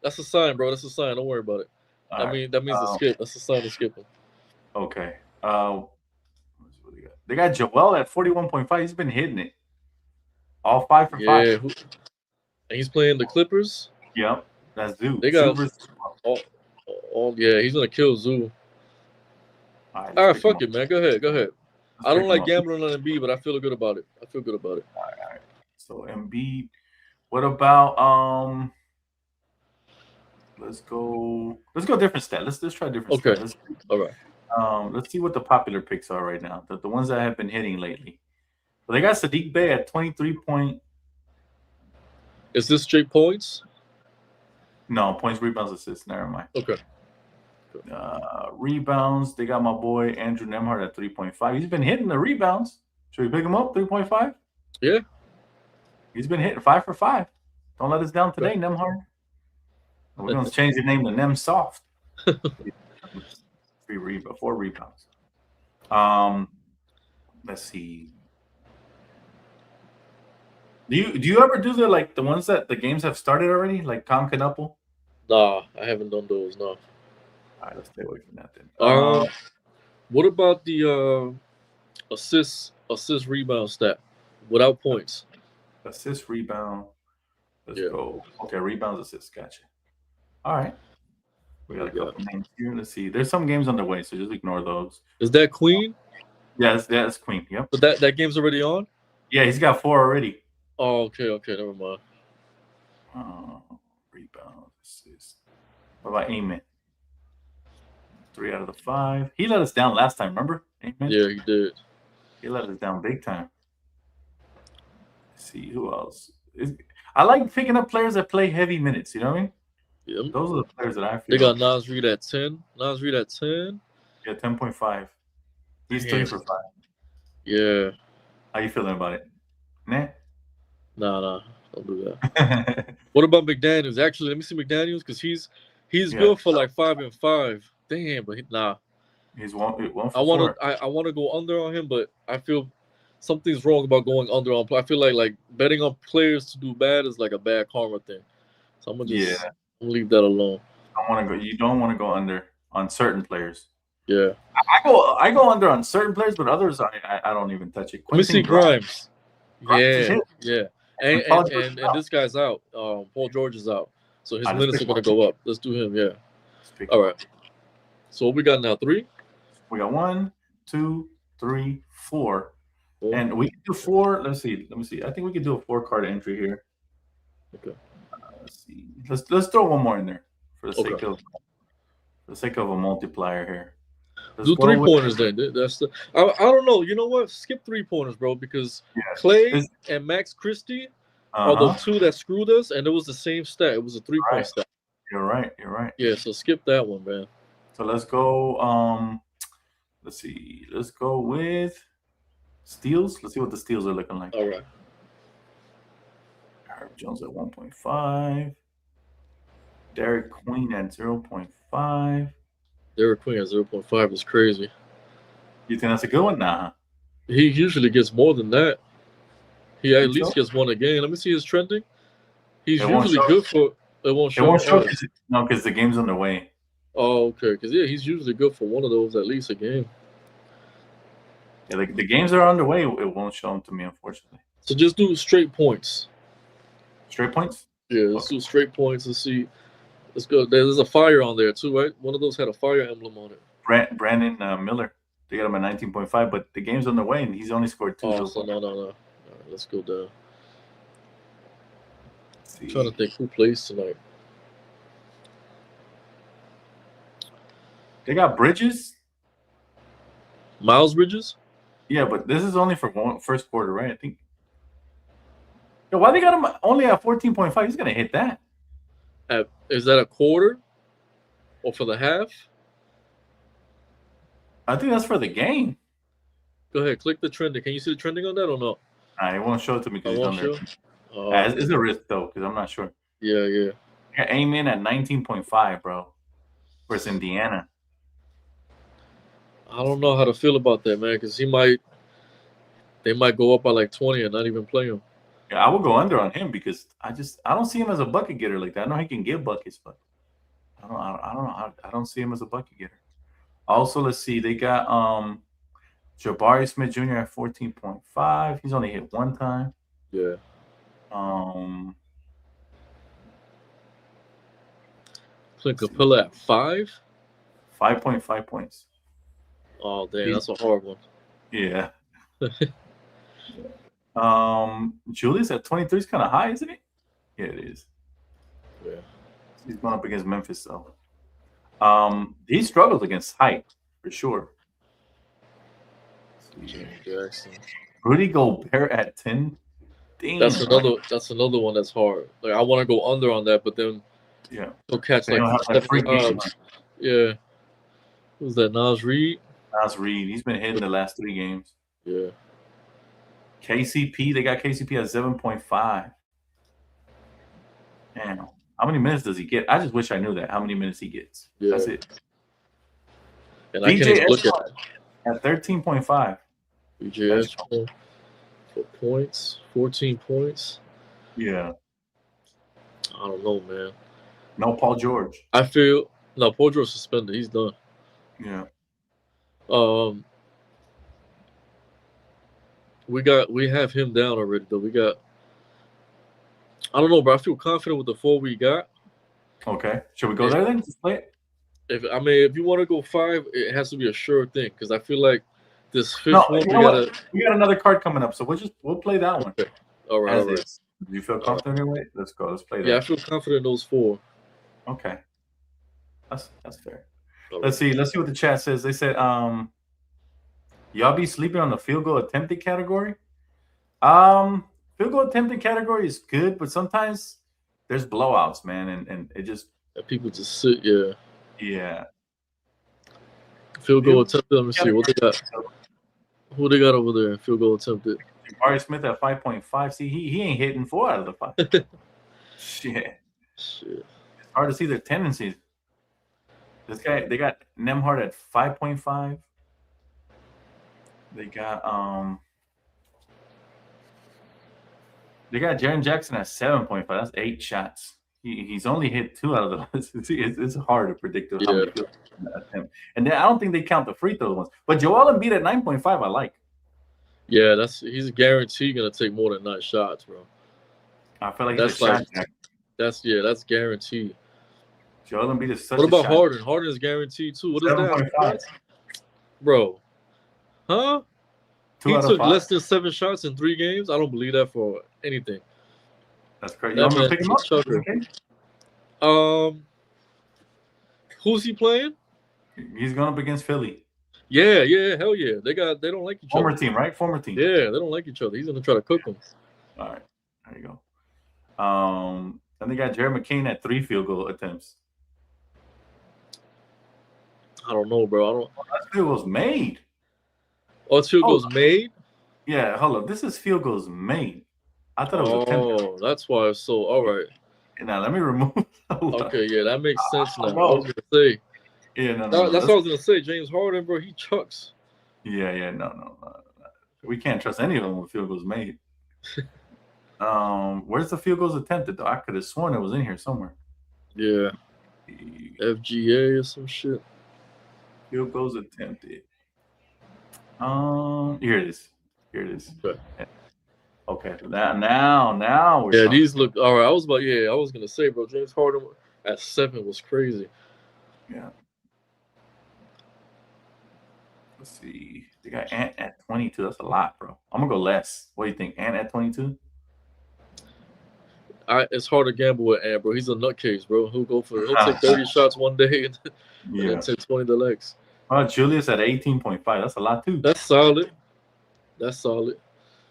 That's a sign, bro. That's a sign. Don't worry about it. All right. That means a skip. That's a sign to skip him. Okay. They got Joel at 41.5. He's been hitting it. All 5 for 5. And he's playing the Clippers. Yep. That's Zoo. They got Zoo yeah, he's gonna kill Zoo. All right, fuck it, man. Go ahead. I don't like gambling on Embiid, but I feel good about it. All right. So Embiid. What about let's go different stat. Let's try different stat. All right. Let's see what the popular picks are right now. The ones that have been hitting lately. Well, they got Sadiq Bey at 23 point. Is this straight points? No, points, rebounds, assists. Never mind. Okay. Rebounds. They got my boy Andrew Nemhard at 3.5. He's been hitting the rebounds. Should we pick him up? 3.5? Yeah. He's been hitting 5 for 5. Don't let us down today, Nemhard. We're going to change the name to Nem Soft. 4 rebounds. Let's see. Do you ever do the ones that the games have started already, like Concanapple? Nah, I haven't done those. No. All right, let's stay away from that then. What about the assist rebound stat without points? Assist rebound. Let's go. Okay, rebounds, assists. Gotcha. All right. We got a couple names here. Let's see. There's some games on the way, so just ignore those. Is that Queen? Yeah, that's Queen. Yep. But that game's already on? Yeah, he's got 4 already. Oh, okay, never mind. Rebound, assist. What about Amen? 3 out of the 5. He let us down last time, remember? Amen? Yeah, he did. He let us down big time. Let's see who else. I like picking up players that play heavy minutes, you know what I mean? Yep. Those are the players that I feel. They got Nas Reed at 10. Yeah, 10.5. He's 3 for 5. Yeah. How you feeling about it? Nah. Nah, don't do that. What about McDaniels? Actually, let me see McDaniels because he's good for like 5 and 5. Damn, but nah. He's one for I want to go under on him, but I feel something's wrong about going under on. I feel like betting on players to do bad is like a bad karma thing. So I'm gonna just leave that alone. You don't want to go under on certain players. Yeah. I go under on certain players, but others I don't even touch it. Let me see Grimes. Yeah. And this guy's out. Paul George is out, so his minutes are gonna go up. Let's do him. Yeah. All right. So what we got now? 3. We got 1, 2, 3, 4, and we can do 4. Let me see. I think we can do a 4-card entry here. Okay. Let's see. Let's throw one more in there for the sake of a multiplier here. Do 3-pointers then. That's I don't know. You know what? Skip 3-pointers, bro, because Clay and Max Christie are the 2 that screwed us, and it was the same stat. It was a 3-point stat. You're right. Yeah, so skip that one, man. So let's go. Let's see. Let's go with steals. Let's see what the steals are looking like. All right. Herb Jones at 1.5. Derek Queen at 0.5. Derek Queen at 0.5 is crazy. You think that's a good one? Nah. He usually gets more than that. He at least gets 1 a game. Let me see his trending. He's usually good for. It won't show. It won't show because the game's on the way. Oh, okay. Because he's usually good for 1 of those at least a game. Yeah, the games are on the way. It won't show them to me, unfortunately. So just do straight points. Straight points? Yeah, let's do straight points and see. Let's go. There's a fire on there too, right? One of those had a fire emblem on it. Brandon Miller. They got him at 19.5, but the game's on the way, and he's only scored 2. Oh, so no. All right, let's go down. I'm trying to think who plays tonight. They got Bridges. Miles Bridges? Yeah, but this is only for first quarter, right? I think. Yo, why they got him only at 14.5? He's going to hit that. Is that a quarter? Or for the half? I think that's for the game. Go ahead, click the trending. Can you see the trending on that or not? Nah, it won't show it to me because it's on there. Yeah, it's a risk, though, because I'm not sure. Yeah. Got Amen at 19.5, bro. Versus Indiana. I don't know how to feel about that, man, because he might They might go up by like 20 and not even play him. Yeah, I would go under on him because I don't see him as a bucket getter like that. I know he can give buckets, but I don't know. I don't see him as a bucket getter. Also, let's see. They got Jabari Smith Jr. at 14.5. He's only hit one time. Yeah. Clint Capella at 5. 5.5 points. Oh damn, that's a hard one. Yeah. Julius at 23 is kind of high, isn't it? Yeah, it is. Yeah. He's going up against Memphis though. He struggles against height for sure. Jackson. Rudy Gobert at 10. Damn. That's another one that's hard. Like I want to go under on that, but then he'll catch like 7 yeah. Who's that? Nas Reed? Nas Reed. He's been hitting the last 3 games. Yeah. KCP, they got KCP at 7.5. Damn. How many minutes does he get? I just wish I knew that. How many minutes he gets. Yeah. That's it. And I can't even look at it. At 13.5. BJS 4 points, 14 points. Yeah. I don't know, man. No Paul George. Paul George suspended. He's done. Yeah. We have him down already though. I don't know, bro. I feel confident with the 4 we got. Okay. Should we go there then? Just play it? If you want to go 5, it has to be a sure thing because I feel like this 5th one we got another card coming up, so we'll play that one. Okay. All right. Do you feel confident anyway? Let's go. Let's play that. Yeah, I feel confident in those 4. Okay. That's fair. All Let's see what the chat says. They said y'all be sleeping on the field goal attempted category. Field goal attempted category is good, but sometimes there's blowouts, man, and it just people just sit. Yeah. Field goal attempted. Let me see what they got. Who they got over there? Field goal attempted. Jabari Smith at 5.5. See, he ain't hitting 4 out of the 5. Shit. It's hard to see their tendencies. This guy, they got Nemhard at 5.5. They got Jaren Jackson at 7.5. That's 8 shots. He's only hit 2 out of those. It's hard to predict how many attempt. And then I don't think they count the free throw ones. But Joel Embiid at 9.5, I like. Yeah, he's guaranteed gonna take more than 9 shots, bro. I feel like that's guaranteed. Joel Embiid is such. What about Harden? Harden is guaranteed too. What is that, bro? Huh? He took less than 7 shots in 3 games. I don't believe that for anything. That's crazy. You want me to pick him up? Who's he playing? He's going up against Philly. Yeah, hell yeah. They don't like each other. Former team, right? Former team. Yeah, they don't like each other. He's gonna try to cook them. All right, there you go. Then they got Jared McCain at 3 field goal attempts. I don't know, bro. That field goals made. Oh, it's field goals made? Yeah, hold up. This is field goals made. I thought it was attempted. Oh, that's why it's so. All right. Now let me remove. Okay, yeah, that makes sense now. I was gonna say. Yeah, no. That's what I was gonna say. James Harden, bro, he chucks. Yeah, no. We can't trust any of them with field goals made. Where's the field goals attempted though? I could have sworn it was in here somewhere. Yeah. FGA or some shit. Field goals attempted. Here it is. Okay. Now we're talking. These look all right. I was gonna say, bro, James Harden at 7 was crazy. Yeah. Let's see. They got Ant at 22. That's a lot, bro. I'm gonna go less. What do you think? Ant at 22? It's hard to gamble with Ant, bro. He's a nutcase, bro. He'll take 30 shots one day and then take 20 the next. Julius at 18.5. That's a lot too. That's solid.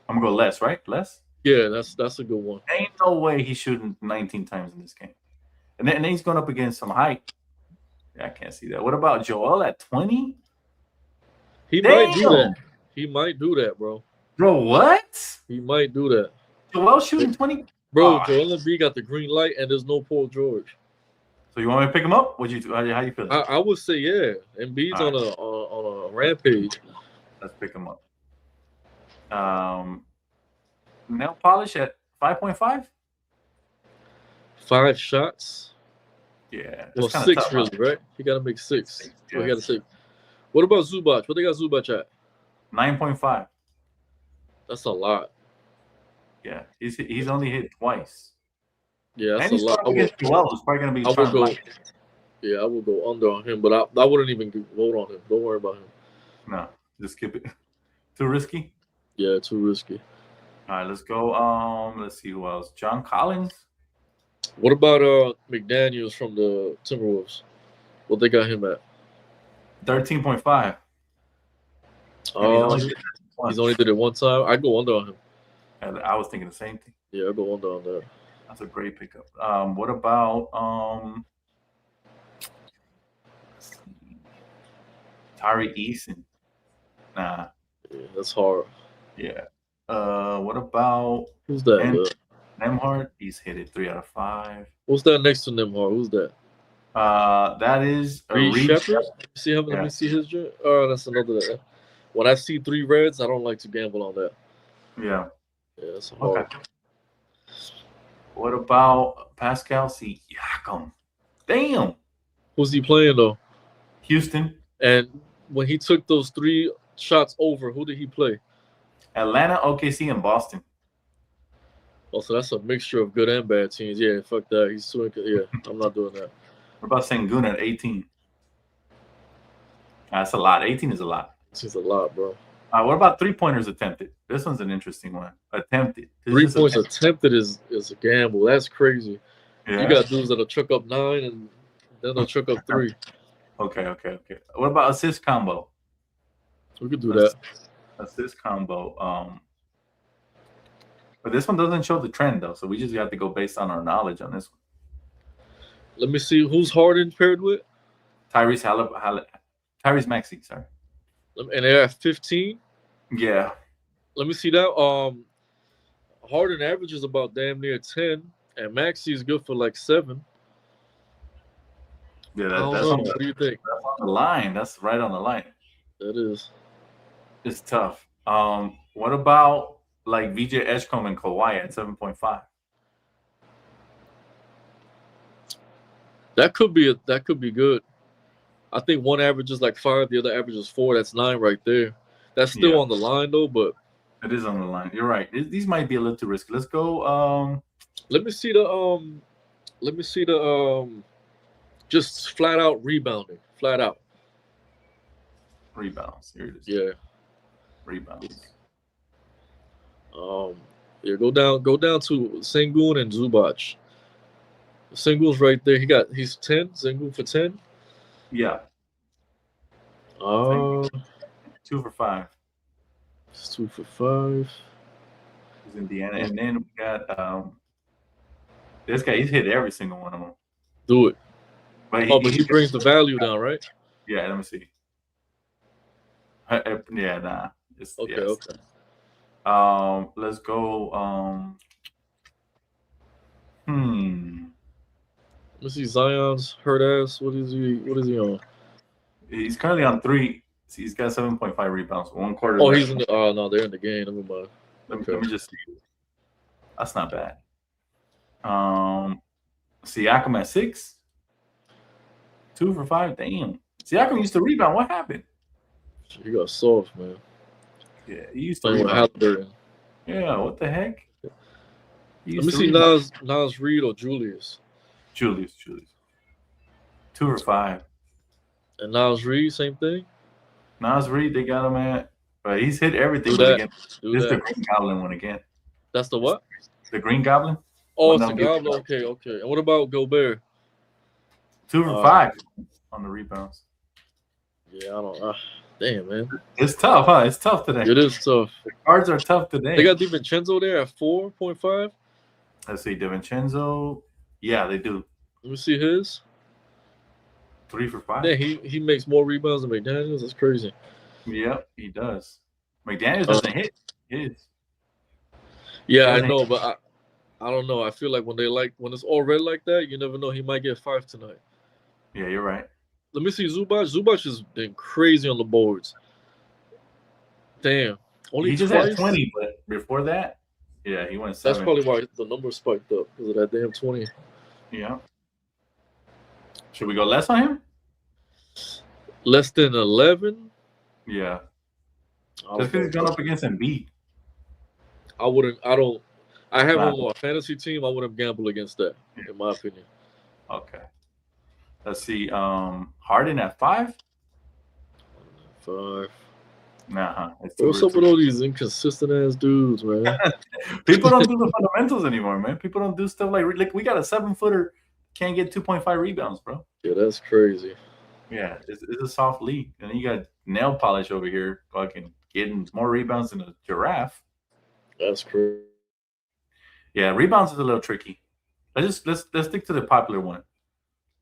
I'm gonna go less, right? Less? Yeah, that's a good one. Ain't no way he's shooting 19 times in this game. And then he's going up against some height. Yeah, I can't see that. What about Joel at 20? He might do that. He might do that, bro. Bro, what? He might do that. Joel shooting 20? Bro, Joel Embiid got the green light and there's no Paul George. So you want me to pick him up? How you feeling? I would say Embiid's on a rampage. Let's pick him up. Nail polish at 5.5. 5 shots. Yeah, Well, it's kind of 6 tough. really, right? He got to make 6. So he Yeah. got to take. What about Zubac? What they got Zubac at? 9.5. That's a lot. Yeah, he's only hit twice. Yeah, that's And a lot. against Joel is probably going to be I would trying go. to Yeah, I would go under on him, but I wouldn't even vote on him. Don't worry about him. No, just skip it. Too risky. Yeah, too risky. All right, let's go. Let's see who else. John Collins. What about McDaniels from the Timberwolves? What they got him at? 13.5. He's only did it one time. I go under on him. And I was thinking the same thing. Yeah, I go under on that. That's a great pickup. What about Tyree Eason? Nah. Yeah, that's hard. Yeah. What about who's that? Nemhard? He's hit it 3 out of 5. What's that next to Nemhard? Who's that? That is Reed Shepherd. See how? Let me see his. Oh, that's another. When I see 3 reds, I don't like to gamble on that. Yeah. Yeah, that's hard. Okay. What about Pascal Siakam? Damn. Who's he playing though? Houston. And when he took those 3 shots over, who did he play? Atlanta, OKC, and Boston. Oh, so that's a mixture of good and bad teams. Yeah, fuck that. He's too. Yeah, I'm not doing that. What about Sengun at 18? That's a lot. 18 is a lot. It's a lot, bro. What about 3-pointers attempted? This one's an interesting one. Attempted. 3 points attempted is a gamble. That's crazy. Yeah. You got dudes that'll chuck up 9 and then they'll chuck up 3. Okay. What about assist combo? We could do that. Assist combo. But this one doesn't show the trend though, so we just have to go based on our knowledge on this one. Let me see who's Harden paired with. Tyrese Maxey, sorry. And they're at 15. Yeah. Let me see that. Harden averages about damn near 10, and Maxey is good for like 7. Yeah, that's what do you think? That's on the line. That's right on the line. That is. It's tough. What about like VJ Edgecombe and Kawhi at 7.5? That could be good. I think one averages like 5, the other averages 4. That's 9 right there. That's still on the line though, but it is on the line. You're right. These might be a little too risky. Let's go. Let me see the just flat out rebounding. Flat out. Rebounds. Here it is. Yeah. Rebounds. Yeah, go down to Sengun and Zubac. Sengun's right there. He's 10. Sengun for 10. Yeah. 2 for 5. It's 2 for 5. He's Indiana. And then we got this guy, he's hit every single one of them. Do it. But he brings the value down, right? Yeah, let me see. Yeah, nah. Okay. Let's go. Let's see Zion's hurt ass. What is he on? He's currently on 3. He's got 7.5 rebounds. 1 quarter. Oh, he's in the. Oh no, they're in the game. Never mind. Let me just see. That's not bad. Siakam at 6. 2 for 5. Damn. Siakam used to rebound. What happened? He got soft, man. Yeah, he used to rebound. Yeah, what the heck? Let me see Nas Reed or Julius. Julius. 2 for 5. And Nas Reed, same thing? Nas Reed, they got him at. But he's hit everything. This is the Green Goblin one again. That's the what? The Green Goblin. Oh, it's the Goblin. Okay. And what about Gobert? 2 for 5 on the rebounds. Yeah, I don't. Damn, man. It's tough, huh? It's tough today. It is tough. The cards are tough today. They got DiVincenzo there at 4.5. Let's see, DiVincenzo. Yeah, they do. Let me see his. 3 for 5. Yeah, he makes more rebounds than McDaniels. That's crazy. Yep, he does. McDaniels doesn't hit his. Yeah, I know, but I don't know. I feel like when it's all red like that, you never know. He might get 5 tonight. Yeah, you're right. Let me see Zubac. Zubac has been crazy on the boards. Damn. Only he just twice. had 20, but before that, yeah, he went 7. That's probably why the number spiked up because of that damn 20. Yeah. Should we go less on him? Less than 11. Yeah. I Just don't because he's know. going up against Embiid. I wouldn't. I don't. I have him Nah. on my fantasy team. I wouldn't gamble against that, in my opinion. Okay. Let's see. Harden at 5. 5. Nah, it's What's up with all these inconsistent ass dudes, man? People don't do the fundamentals anymore, man. People don't do stuff like we got a 7-footer can't get 2.5 rebounds, bro. Yeah, that's crazy. Yeah, it's a soft league, and then you got nail polish over here, fucking getting more rebounds than a giraffe. That's crazy. Yeah, rebounds is a little tricky. Let's stick to the popular one.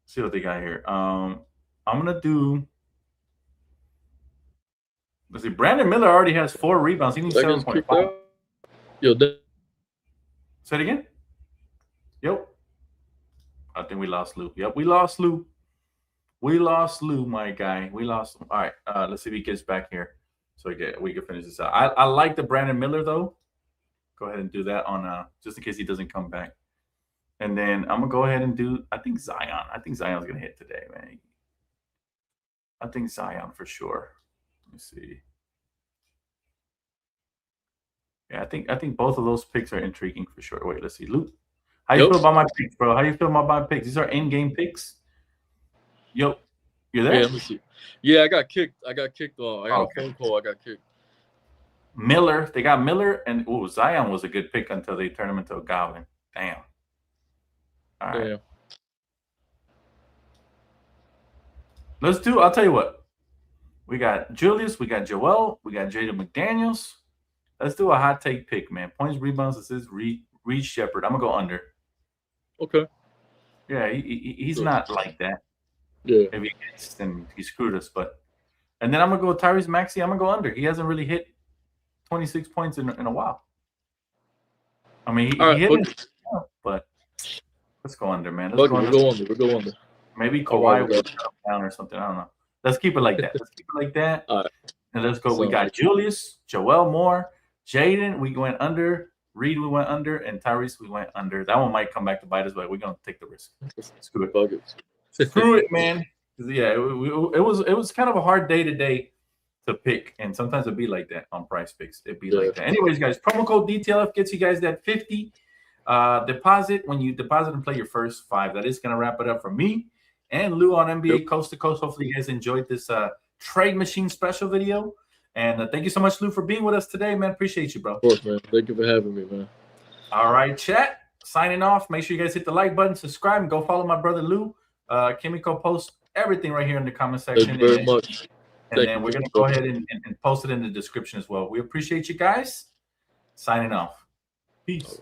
See what they got here. I'm gonna do. Let's see. Brandon Miller already has 4 rebounds. He needs 7.5. Yo, say it again. Yep. I think we lost Lou. Yep, we lost Lou. We lost Lou, my guy. We lost him. All right. Let's see if he gets back here, so we can finish this out. I like the Brandon Miller though. Go ahead and do that on just in case he doesn't come back. And then I'm gonna go ahead and do. I think Zion. I think Zion's gonna hit today, man. I think Zion for sure. Let me see. Yeah, I think both of those picks are intriguing for sure. Wait, let's see. Luke, how you feel about my picks, bro? How you feel about my picks? These are in-game picks. Yo, you there? Yeah, let me see. Yeah, I got kicked. I got a phone call. I got kicked. Miller, they got Miller, and Zion was a good pick until they turned him into a goblin. Damn. All right. Yeah. Let's do. I'll tell you what. We got Julius. We got Joel. We got Jaden McDaniels. Let's do a hot take pick, man. Points, rebounds. This is Reed Shepherd. I'm gonna go under. Okay. Yeah, he's not like that. Yeah. If he hits, then he screwed us. And then I'm gonna go with Tyrese Maxey. I'm gonna go under. He hasn't really hit 26 points in a while. I mean, he hit it, but let's go under, man. We'll go under. Maybe Kawhi will drop down or something. I don't know. Let's keep it like that. All right. And let's go. We got Julius, Joel Moore, Jaden. We went under. Reed, we went under, and Tyrese, we went under. That one might come back to bite us, but we're gonna take the risk. Screw it. Buckets. Screw it, man. Yeah, it was kind of a hard day today to pick, and sometimes it'd be like that on Price Picks. It'd be like that. Anyways, guys, promo code DTLF gets you guys that 50 deposit when you deposit and play your first 5. That is gonna wrap it up for me and Lou on NBA Coast to Coast. Hopefully, you guys enjoyed this trade machine special video. And thank you so much, Lou, for being with us today, man. Appreciate you, bro. Of course, man. Thank you for having me, man. All right, chat. Signing off. Make sure you guys hit the like button, subscribe, and go follow my brother Lou. Kimiko posts everything right here in the comment section. Thank you very much. And then we're going to go ahead and post it in the description as well. We appreciate you guys. Signing off. Peace.